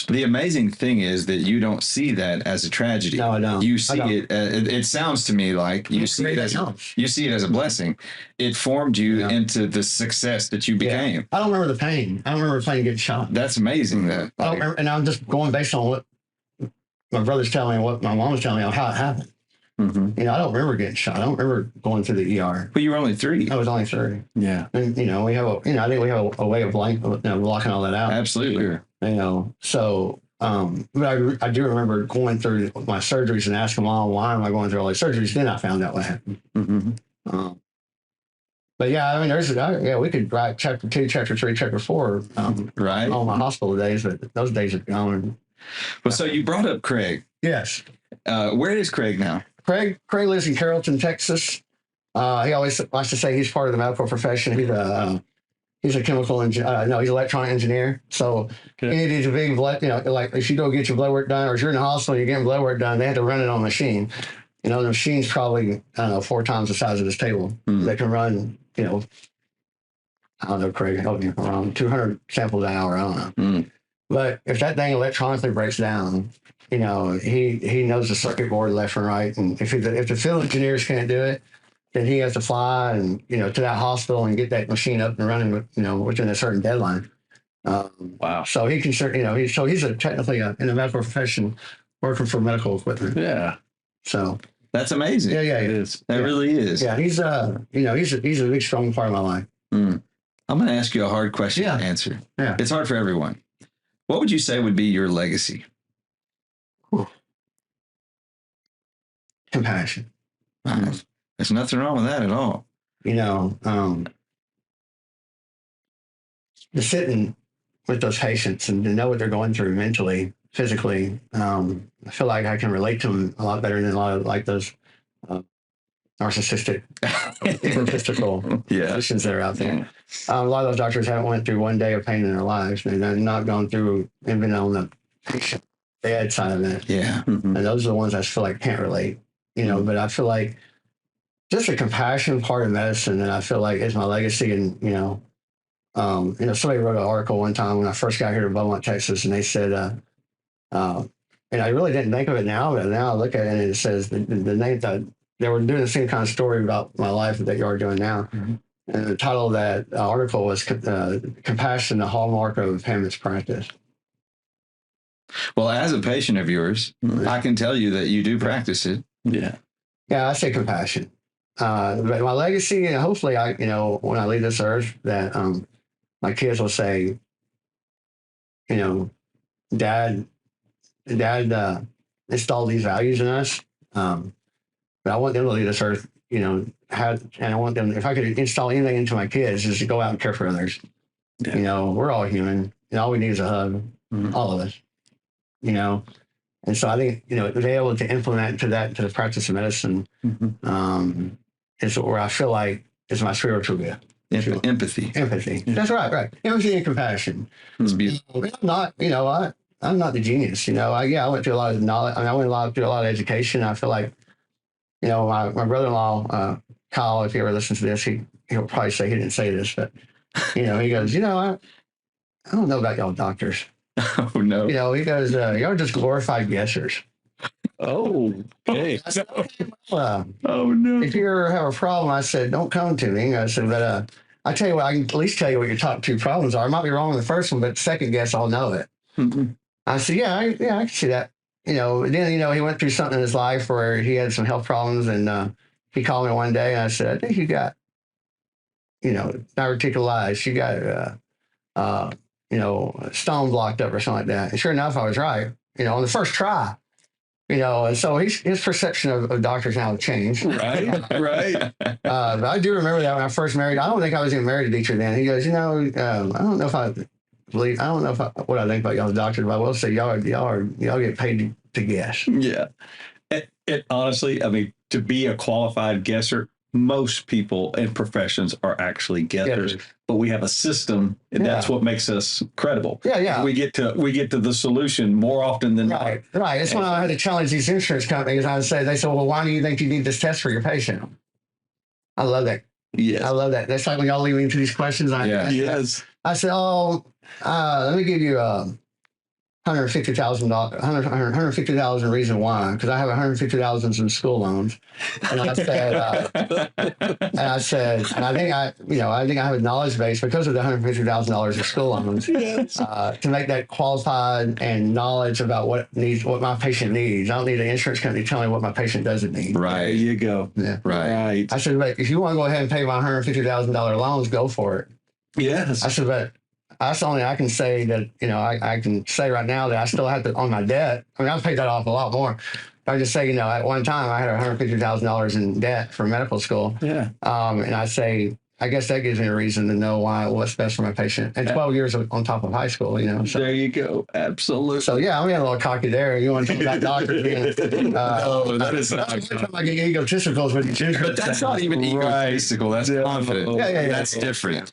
The amazing thing is that you don't see that as a tragedy. No, I don't. You see it. It sounds to me like you see it as a blessing. It formed you into the success that you became. Yeah. I don't remember the pain. I don't remember the pain getting shot. That's amazing. That I don't remember, and I'm just going based on what my brother's telling me, what my mom was telling me on how it happened. I don't remember getting shot. I don't remember going to the ER. But you were only 3. I was only 30. Yeah. And we have I think we have a way of blocking all that out. Absolutely. So but I do remember going through my surgeries and asking Mom, why am I going through all these surgeries? Then I found out what happened. But yeah, we could write chapter 2, chapter 3, chapter 4, right? All my hospital days, but those days are gone. Well, so you brought up Craig. Yes. Where is Craig now? Craig lives in Carrollton, Texas. He always likes to say he's part of the medical profession. He's a chemical engineer. No, he's an electronic engineer. So he needs a big blood, like if you go get your blood work done, or if you're in the hospital and you're getting blood work done, they have to run it on a machine. The machine's probably, 4 times the size of this table. They can run, I don't know, Craig, help me, around 200 samples an hour. I don't know. But if that thing electronically breaks down, he knows the circuit board left and right. And if the field engineers can't do it, then he has to fly and, to that hospital and get that machine up and running, within a certain deadline. Wow. So he can, he's technically in the medical profession working for medical equipment. Yeah. So That's amazing. yeah, It is. That really is. yeah. He's he's a big strong part of my life. I'm going to ask you a hard question to answer. Yeah. It's hard for everyone. What would you say would be your legacy? Compassion. There's nothing wrong with that at all. To sit with those patients and to know what they're going through mentally, physically, I feel like I can relate to them a lot better than a lot of like those narcissistic, egotistical physicians that are out there. A lot of those doctors haven't went through one day of pain in their lives. They've not gone through even on the patient bad side of it. Yeah. And those are the ones I feel like can't relate. But I feel like just the compassion part of medicine, and I feel like is my legacy. And somebody wrote an article one time when I first got here to Beaumont, Texas, and they said, and I really didn't think of it now, but now I look at it and it says the name that they were doing the same kind of story about my life that you are doing now. Mm-hmm. And the title of that article was "Compassion: The Hallmark of Hammett's Practice." Well, as a patient of yours, I can tell you that you do practice it. Yeah. Yeah, I say compassion. But my legacy, and hopefully, when I leave this earth, that my kids will say, Dad installed these values in us. But I want them to leave this earth, and I want them, if I could install anything into my kids, is to go out and care for others. Yeah. We're all human, and all we need is a hug, all of us, And so I think, to be able to implement to the practice of medicine, is where I feel like is my spiritual gift. Empathy. Yeah. That's right. Empathy and compassion. It's beautiful. I'm not the genius. I went through a lot of knowledge. I went through a lot of education. I feel like, my brother-in-law, Kyle, if he ever listens to this, he'll probably say he didn't say this, but, he goes, I don't know about y'all doctors. Oh, no. He goes, y'all just glorified guessers. Oh, okay. Oh, no. If you ever have a problem, I said, don't come to me. I said, but I tell you what, I can at least tell you what your top two problems are. I might be wrong in the first one, but second guess, I'll know it. Mm-hmm. I said, I can see that. Then, he went through something in his life where he had some health problems, and he called me one day, and I said, I think you got, diverticulitis. You got, stone blocked up or something like that. And sure enough, I was right, on the first try. And so his perception of doctors now have changed. Right. But I do remember that when I first married. I don't think I was even married to Dietrich then. He goes, I don't know if I believe. I don't know what I think about y'all doctors, but I will say y'all get paid to guess. Yeah. It honestly, I mean, to be a qualified guesser, most people in professions are actually guessers, but we have a system, and that's what makes us credible. Yeah. We get to the solution more often than not. Right. That's when I had to challenge these insurance companies. They said, well, why do you think you need this test for your patient? I love that. Yes. I love that. That's like when y'all lead me into these questions. Yes. I said, let me give you $150,000 reason why, because I have $150,000 in school loans, and I said, and I think I have a knowledge base because of the $150,000 in school loans to make that qualified and knowledge about what my patient needs. I don't need an insurance company telling me what my patient doesn't need. Right. There you go. Yeah. Right. I said, but if you want to go ahead and pay my $150,000 loans, go for it. Yes. I said, but that's only I can say that, I can say right now that I still have to on my debt. I mean, I've paid that off a lot more. I just say, at one time I had $150,000 in debt for medical school. Yeah. And I say, I guess that gives me a reason to know what's best for my patient. And 12 years on top of high school, So. There you go. Absolutely. So, yeah, I'm getting a little cocky there. You want to talk about doctors being... no, that is not... I get egotistical with you. But that's not even egotistical. That's confident. Yeah. That's different.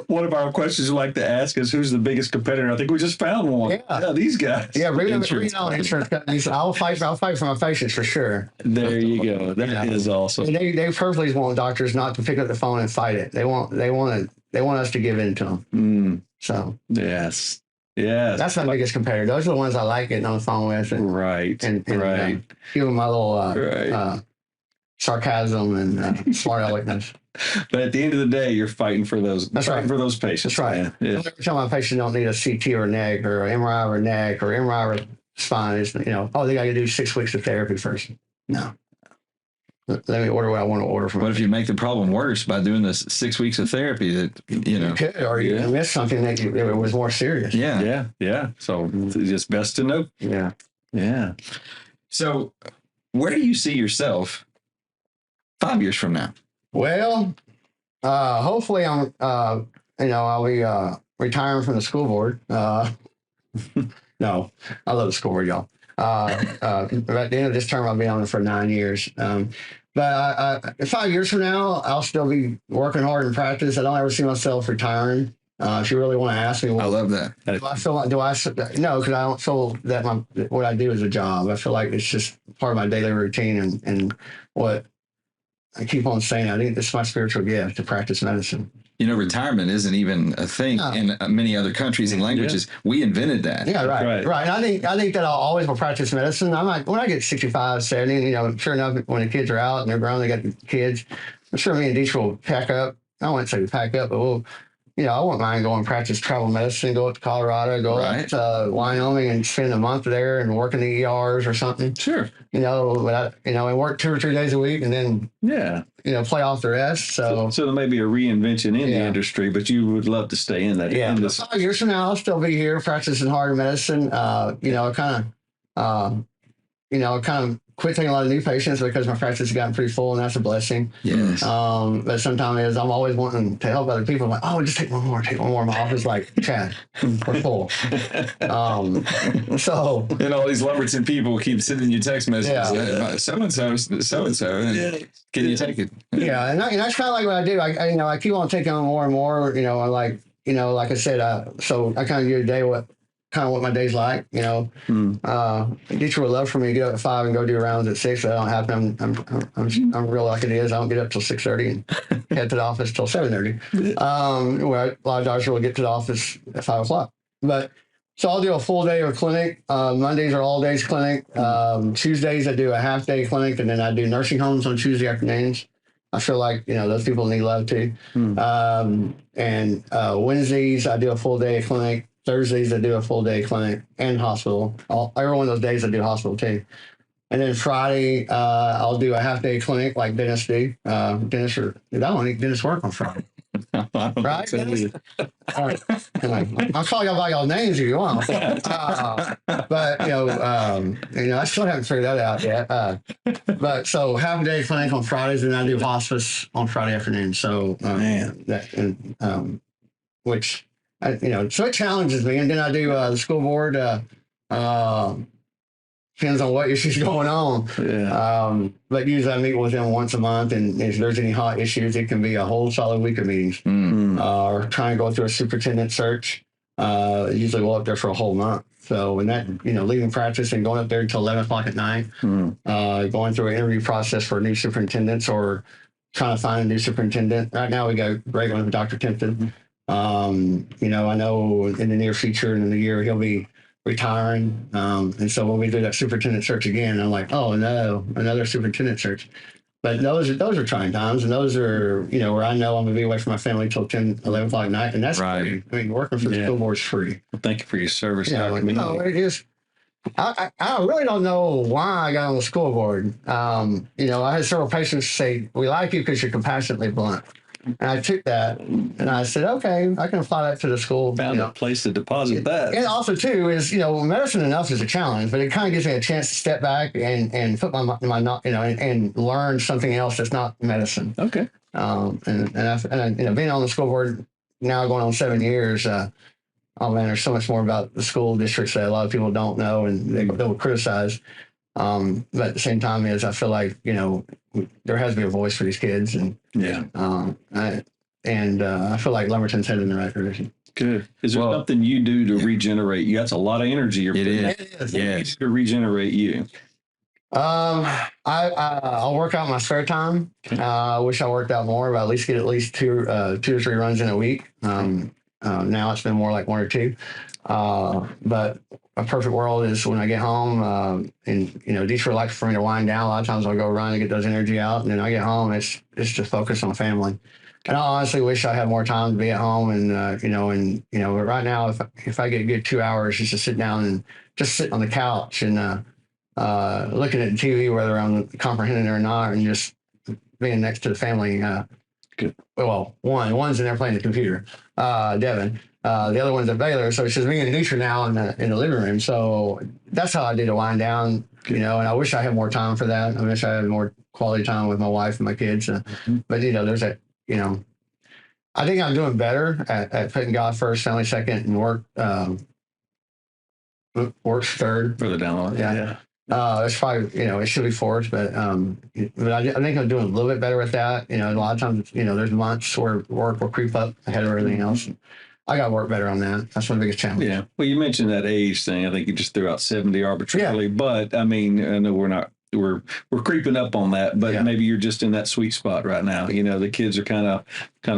One of our questions we like to ask is, who's the biggest competitor? I think we just found one. Yeah, these guys. Yeah, bring on insurance companies. I'll fight for my patients for sure. There you go. That is awesome. And they purposely want doctors not to pick up the phone and fight it. They want us to give in to them. So yes, that's my biggest competitor. Those are the ones I like getting on the phone with. And, right. And give them my little sarcasm and smart aleckness. But at the end of the day, you're fighting for those. That's fighting right. for those patients. That's right. Man. Yeah. I never tell my patient don't need a CT or neck or MRI or neck or MRI or spine. It's, oh, they got to do 6 weeks of therapy first. No. Let me order what I want to order from. What if you make the problem worse by doing this 6 weeks of therapy that, You could, or you miss something that it was more serious. Yeah. Yeah. So it's just best to know. Yeah. Yeah. So where do you see yourself 5 years from now? Well, hopefully I'll be retiring from the school board. No, I love the school board, y'all. At the end of this term, I'll be on it for 9 years. But 5 years from now, I'll still be working hard in practice. I don't ever see myself retiring. If you really want to ask me, I love that. do I feel like, no, because I don't feel that what I do is a job. I feel like it's just part of my daily routine and what I keep on saying. I think it's my spiritual gift to practice medicine. Retirement isn't even a thing in many other countries and languages. Yeah. We invented that. Yeah, right. And I think that I'll always will practice medicine. I'm like, when I get 65, 70, sure enough, when the kids are out and they're grown, they got the kids. I'm sure me and Deech will pack up. I wouldn't say we pack up, but I wouldn't mind going and practice travel medicine, go up to Colorado, go up to Wyoming and spend a month there and work in the ERs or something. Sure. And work 2 or 3 days a week and then, play off the rest. So there may be a reinvention in the industry, but you would love to stay in that. Yeah. 5 years from now, I'll still be here practicing hard medicine. I kind of quit taking a lot of new patients because my practice has gotten pretty full, and that's a blessing. Yes. But sometimes I'm always wanting to help other people. I'm like, oh, just take one more. My office like, Chad, we're full. So. And all these Lumberton people keep sending you text messages. So-and-so. Can you take it? Yeah, and that's kind of like what I do. I keep on taking on more and more. Like I said, so I kind of do a day what my day's like. Deetra would love for me to get up at 5 and go do rounds at 6. That don't happen. I'm real like it is. I don't get up till 6:30 and head to the office till 7:30. Where a lot of doctors will get to the office at 5 o'clock. But so I'll do a full day of clinic. Mondays are all days clinic. Tuesdays I do a half day clinic, and then I do nursing homes on Tuesday afternoons. I feel like those people need love too. And Wednesdays I do a full day of clinic. Thursdays I do a full day clinic and hospital. Every one of those days I do hospital too. And then Friday I'll do a half day clinic like dentists do. I don't think dentists work on Friday. Right? I'll call y'all by y'all names if you want. But I still haven't figured that out yet. But so half a day clinic on Fridays, and I do hospice on Friday afternoon. So which so it challenges me. And then I do the school board. Depends on what issues going on. Yeah. But usually I meet with them once a month, and if there's any hot issues, it can be a whole solid week of meetings. Or try and go through a superintendent search. Usually we'll up there for a whole month. So when that, leaving practice and going up there until 11 o'clock at night, going through an interview process for new superintendents or trying to find a new superintendent. Right now we go great one with Dr. Timpton. I know in the near future, in the year, he'll be retiring. And so when we do that superintendent search again, I'm like, oh no, another superintendent search. But those are trying times, and those are, where I know I'm going to be away from my family till 10, 11 o'clock at night, and that's free. I mean, working for the school board is free. Well, thank you for your service. It is. I really don't know why I got on the school board. I had several patients say, we like you because you're compassionately blunt. And I took that and I said, okay, I can apply that to the school. Found a place to deposit that. And also, too, is, medicine enough is a challenge, but it kind of gives me a chance to step back and put my and learn something else that's not medicine. Okay. And being on the school board now going on 7 years, oh man, there's so much more about the school districts that a lot of people don't know, and they'll criticize. But at the same time, I feel like, there has to be a voice for these kids, and I feel like Lumberton's headed in the right direction. Good. Is there something you do to regenerate you? That's a lot of energy you're putting. It is. Yes. To regenerate you. I'll work out in my spare time. I wish I worked out more, but at least get two or three runs in a week. Now it's been more like 1 or 2. But a perfect world is when I get home, and Detroit likes for me to wind down. A lot of times I'll go run and get those energy out, and then I get home. It's to focus on family. And I honestly wish I had more time to be at home, and but right now, if I get a good 2 hours just to sit down and just sit on the couch and looking at the TV, whether I'm comprehending it or not, and just being next to the family. Good. Well, one's in there playing the computer, Devin. The other one's at Baylor, so it's just me and Nutra now in the living room. So that's how I do to wind down, and I wish I had more time for that. I wish I had more quality time with my wife and my kids. But there's that, I think I'm doing better at putting God first, family second, and work's third. Further down the line. Yeah. It's probably, it should be fourth, but I think I'm doing a little bit better with that. A lot of times, there's months where work will creep up ahead of everything else. I got to work better on that. That's one of the biggest challenges. Yeah. Well, you mentioned that age thing. I think you just threw out 70 arbitrarily, but I mean, I know we're creeping up on that, but maybe you're just in that sweet spot right now. The kids are kind of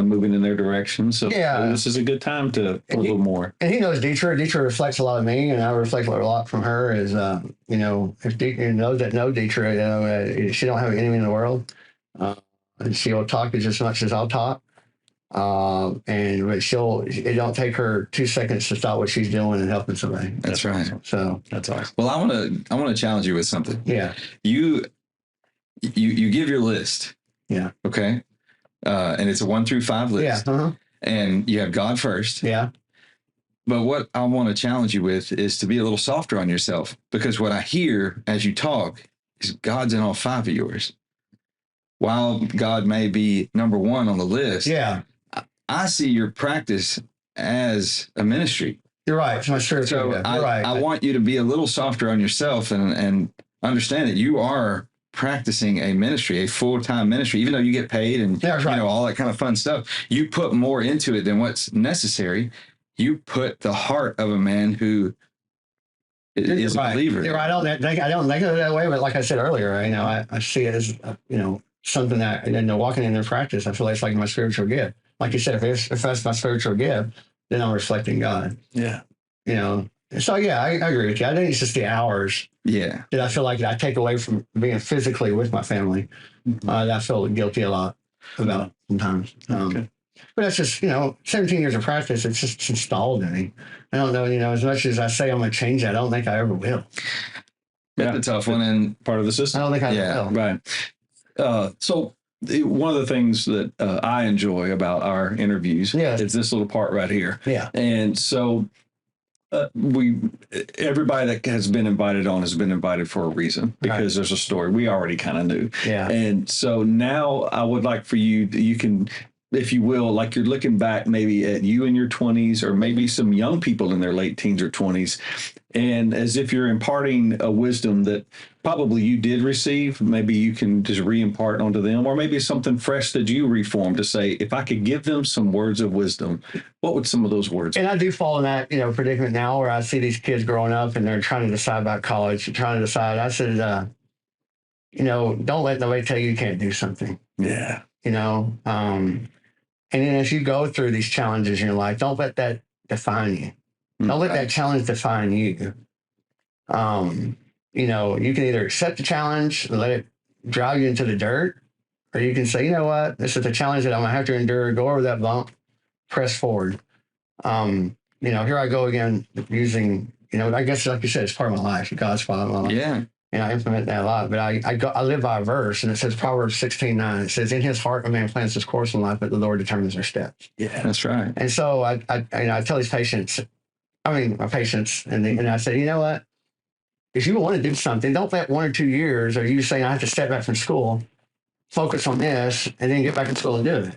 moving in their direction. So this is a good time to put a little more. And he knows Deetra. Deetra reflects a lot of me, and I reflect a lot from her. Is if Deetra knows that know Deetra, she don't have an enemy in the world. And she'll talk as much as I'll talk. But it don't take her 2 seconds to stop what she's doing and helping somebody. That's right. So that's awesome. Well, I want to challenge you with something. Yeah. You give your list. Yeah. Okay. And it's a 1 through 5 list. Yeah. Uh-huh. And you have God first. Yeah. But what I want to challenge you with is to be a little softer on yourself, because what I hear as you talk is God's in all 5 of yours. While God may be number 1 on the list. Yeah. I see your practice as a ministry. You're right. It's my spiritual. So I want you to be a little softer on yourself and understand that you are practicing a ministry, a full-time ministry, even though you get paid and all that kind of fun stuff. You put more into it than what's necessary. You put the heart of a man who is a believer. You're right. I don't think of it that way, but like I said earlier, I see it as something that walking in their practice. I feel like it's like my spiritual gift. Like you said, if that's my spiritual gift, then I'm reflecting God. Yeah. So yeah, I agree with you. I think it's just the hours. Yeah. That I feel like I take away from being physically with my family. That I feel guilty a lot about sometimes. But that's just, 17 years of practice. It's just installed in me. I don't know, as much as I say I'm going to change that, I don't think I ever will. That's a tough one. And part of the system. I don't think I will. Right. So one of the things that I enjoy about our interviews is this little part right here. Yeah. And so everybody that has been invited on has been invited for a reason, because there's a story we already kind of knew. Yeah. And so now I would like for you can, if you will, like you're looking back maybe at you in your 20s, or maybe some young people in their late teens or 20s, and as if you're imparting a wisdom that probably you did receive, maybe you can just re-impart onto them, or maybe something fresh that you reformed to say, if I could give them some words of wisdom, what would some of those words be? And I do fall in that, predicament now where I see these kids growing up and they're trying to decide about college, trying to decide. I said, don't let nobody tell you can't do something. Yeah. And then as you go through these challenges in your life, don't let that define you. Don't let that challenge define you. You can either accept the challenge and let it drive you into the dirt, or you can say, you know what, this is a challenge that I'm going to have to endure, go over that bump, press forward. Here I go again using, I guess like you said, it's part of my life, God's part of my life. Yeah. And I implement that a lot, but I live by a verse, and it says Proverbs 16:9. It says, "In his heart a man plans his course in life, but the Lord determines their steps." Yeah, that's right. And so I tell these patients, my patients, and I say, you know what? If you want to do something, don't let 1 or 2 years, or you saying I have to step back from school, focus on this, and then get back in school and do it.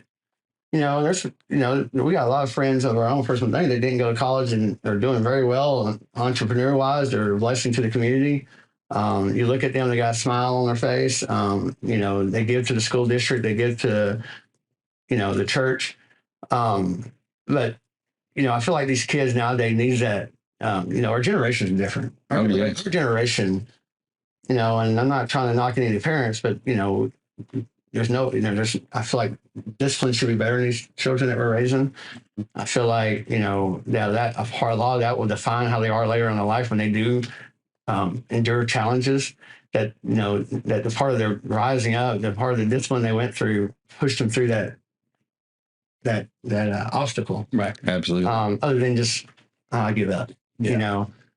We got a lot of friends of our own personal thing that didn't go to college and are doing very well entrepreneur wise. They're a blessing to the community. You look at them, they got a smile on their face. They give to the school district, they give to, the church. But, I feel like these kids nowadays need that, our generation is different. Our generation, and I'm not trying to knock any of the parents, but, I feel like discipline should be better in these children that we're raising. I feel like, that a lot of that will define how they are later in their life when they do endure challenges that, that the part of their rising up, the part of the discipline they went through pushed them through that obstacle. Right. Absolutely. Other than just, give up,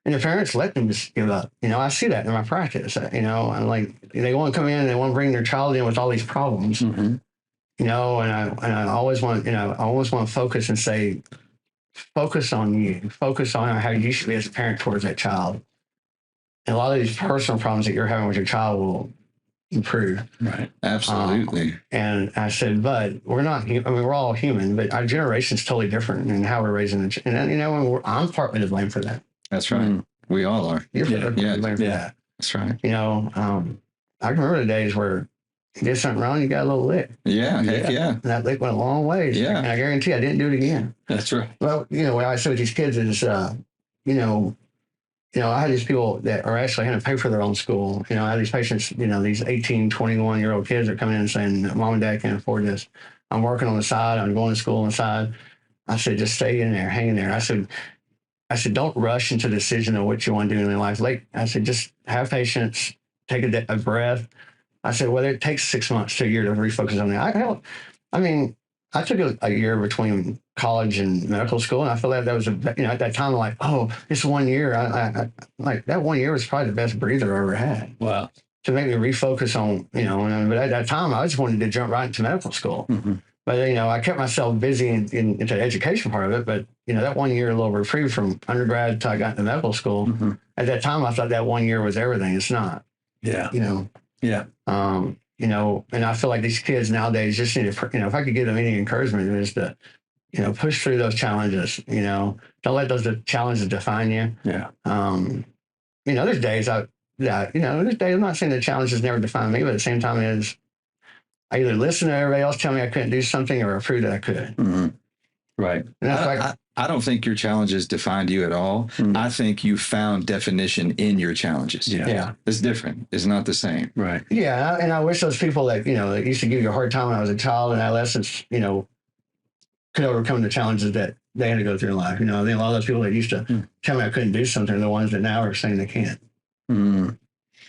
and the parents let them just give up. I see that in my practice, and like they want to come in and they want to bring their child in with all these problems, Mm-hmm. and I always want, to focus and say, focus on you, focus on how you should be as a parent towards that child. And a lot of these personal problems that you're having with your child will improve. Right. Absolutely. And I said, but we're not, we're all human, but our generation's totally different in how we're raising the and I'm partly to blame for that. That's right. Mm. We all are. You're partly to blame for that. That's right. I can remember the days where you did something wrong, you got a little lick. Yeah. Heck yeah. And that lick went a long ways. Yeah. And I guarantee I didn't do it again. That's right. Well, what I say with these kids is, I had these people that are actually having to pay for their own school. I had these patients, these 18, 21-year-old kids are coming in and saying, Mom and Dad can't afford this. I'm working on the side. I'm going to school on the side. I said, just stay in there, hang in there. I said, don't rush into the decision of what you want to do in your life. I said, just have patience, take a breath. I said, whether it takes 6 months to a year to refocus on that. I took a year between college and medical school, and I feel like that was at that time, like, oh, it's 1 year. I like that 1 year was probably the best breather I ever had. Wow. To make me refocus on, but at that time I just wanted to jump right into medical school. Mm-hmm. But, I kept myself busy into the education part of it. But, that 1 year, a little reprieve from undergrad till I got into medical school, Mm-hmm. at that time, I thought that 1 year was everything. It's not. Yeah. Yeah. And I feel like these kids nowadays just need to, if I could give them any encouragement, it is to, push through those challenges, don't let those challenges define you. Yeah. There's days there's days I'm not saying the challenges never define me, but at the same time is I either listen to everybody else tell me I couldn't do something or I prove that I could. Mm-hmm. Right. And that's I don't think your challenges defined you at all. Mm. I think you found definition in your challenges. Yeah. It's different. It's not the same. Right. Yeah. And I wish those people that, that used to give you a hard time when I was a child and adolescence, could overcome the challenges that they had to go through in life. I think a lot of those people that used to tell me I couldn't do something are the ones that now are saying they can't. Mm.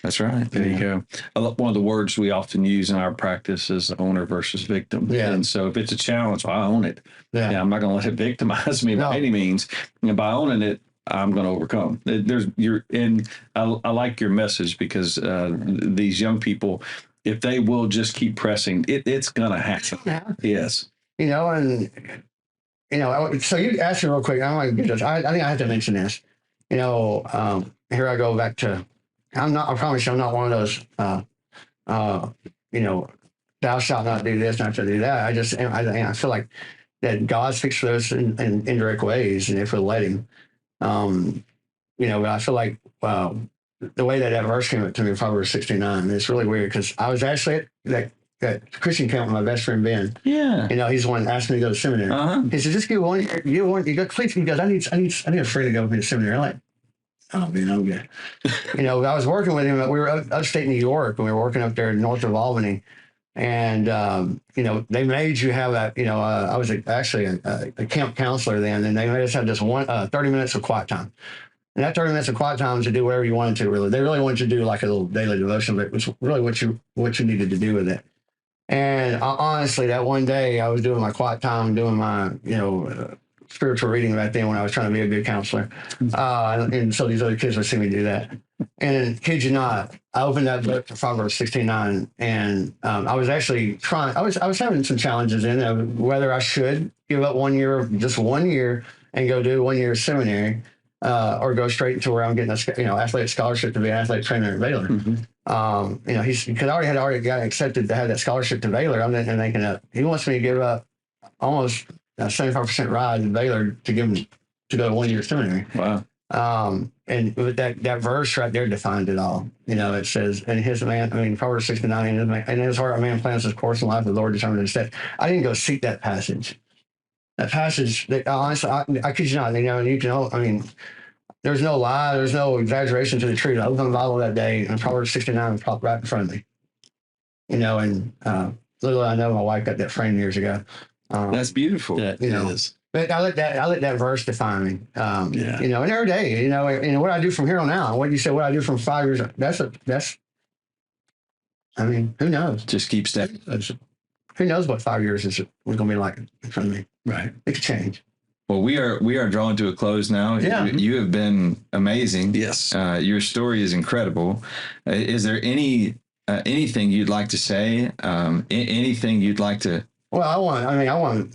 That's right. There you go. One of the words we often use in our practice is owner versus victim. Yeah. And so if it's a challenge, well, I own it. Yeah. I'm not going to let it victimize me by any means. And by owning it, I'm going to overcome. I like your message because these young people, if they will just keep pressing, it's going to happen. Yeah. Yes. So you asked me real quick. I want to get this. I think I have to mention this. Here I go back to. I promise you, I'm not one of those. Thou shalt not do this, not to do that. I feel like that God speaks to us in indirect ways, and if we let Him, But I feel like the way that verse came up to me, Proverbs 69, it's really weird because I was actually at that Christian camp with my best friend Ben. Yeah. He's the one that asked me to go to seminary. Uh-huh. He said, just give one. You go, please. He goes, I need a friend to go with me to seminary. I'm like, oh man, I'm good. I was working with him. We were upstate New York, and we were working up there north of Albany. And they made you have I was actually a camp counselor then, and they made us have this 30 minutes of quiet time. And that 30 minutes of quiet time was to do whatever you wanted to. Really, they really wanted you to do like a little daily devotion, but it was really what you needed to do with it. And honestly, that one day I was doing my quiet time, doing my spiritual reading back then when I was trying to be a good counselor, and so these other kids would see me do that. And kid you not, I opened that book to Proverbs 69, and I was actually trying. I was having some challenges in whether I should give up 1 year, just 1 year, and go do 1 year seminary, or go straight to where I'm getting a athletic scholarship to be an athletic trainer at Baylor. Mm-hmm. Because I already got accepted to have that scholarship to Baylor. I'm thinking that he wants me to give up almost a 75% ride to Baylor to give him to go to 1 year seminary. Wow. And that verse right there defined it all. It says, Proverbs 69, in his heart, a man plans his course in life, the Lord determines his steps. I didn't go seek that passage. That passage, honestly, I kid you not, and you can, there's no lie, there's no exaggeration to the truth. I opened the Bible that day, and Proverbs 69 popped right in front of me. little I know, my wife got that framed years ago. That's beautiful. That You know, is. But I let that verse define me. Yeah. You know, and every day, what I do from here on out, what you said, what I do from 5 years, that's. I mean, who knows? Just keep stepping. Who knows what 5 years is going to be like in front of me? Right. It could change. Well, we are drawing to a close now. Yeah. You have been amazing. Yes. Your story is incredible. Is there anything you'd like to say? Anything you'd like to? Well, I want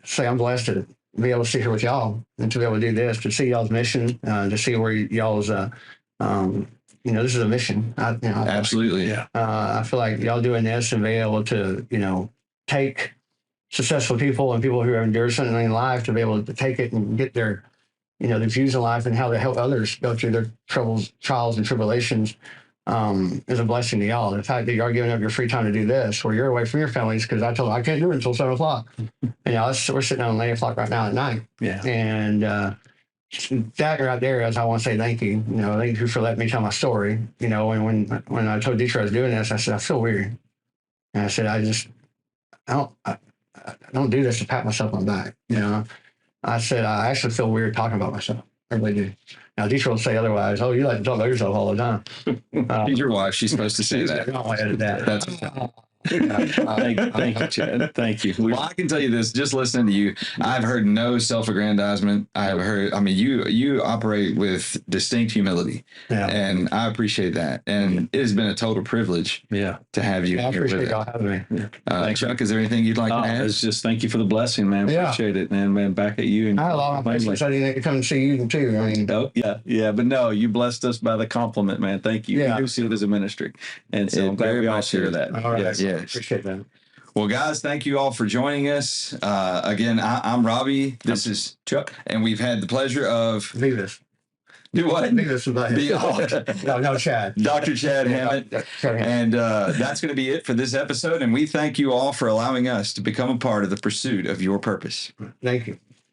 say I'm blessed to be able to sit here with y'all and to be able to do this, to see y'all's mission, to see where y'all's, this is a mission. Absolutely. Yeah. I feel like y'all doing this and being able to, take successful people and people who have endured something in life to be able to take it and get their, their views in life and how to help others go through their troubles, trials, and tribulations. Is a blessing to y'all. The fact that y'all giving up your free time to do this, where you're away from your families, because I told them I can't do it until 7 o'clock. And we're sitting down at 8 o'clock right now at night. Yeah. And that right there is I want to say thank you. Thank you for letting me tell my story. And when I told Detroit I was doing this, I said I feel weird, and I said I don't do this to pat myself on the back. I said I actually feel weird talking about myself. Everybody do. Now, Detroit will say otherwise. Oh, you like to talk about yourself all the time. She's your wife. She's supposed to say that. I don't edit that. That's Thank you, Chad. Thank you. Well, I can tell you this, just listening to you, I've heard no self-aggrandizement. You operate with distinct humility, and I appreciate that. And it has been a total privilege to have you I here appreciate with y'all us. having me. Chuck, is there anything you'd like to add? It's just thank you for the blessing, man. Yeah. Appreciate it, man. Back at you. And I had a lot of patience. I didn't come and see you too. I mean, oh, yeah. But no, you blessed us by the compliment, man. Thank you. Yeah. We do see it as a ministry. And so I'm glad very we all much share is. that. all right. Yes. Appreciate that. Well, guys, thank you all for joining us. Again, I'm Robbie. This is Chuck. And we've had the pleasure of... Vivas. Do what? Vivas. No, Chad. Dr. Chad Hammett. And that's going to be it for this episode. And we thank you all for allowing us to become a part of the pursuit of your purpose. Thank you.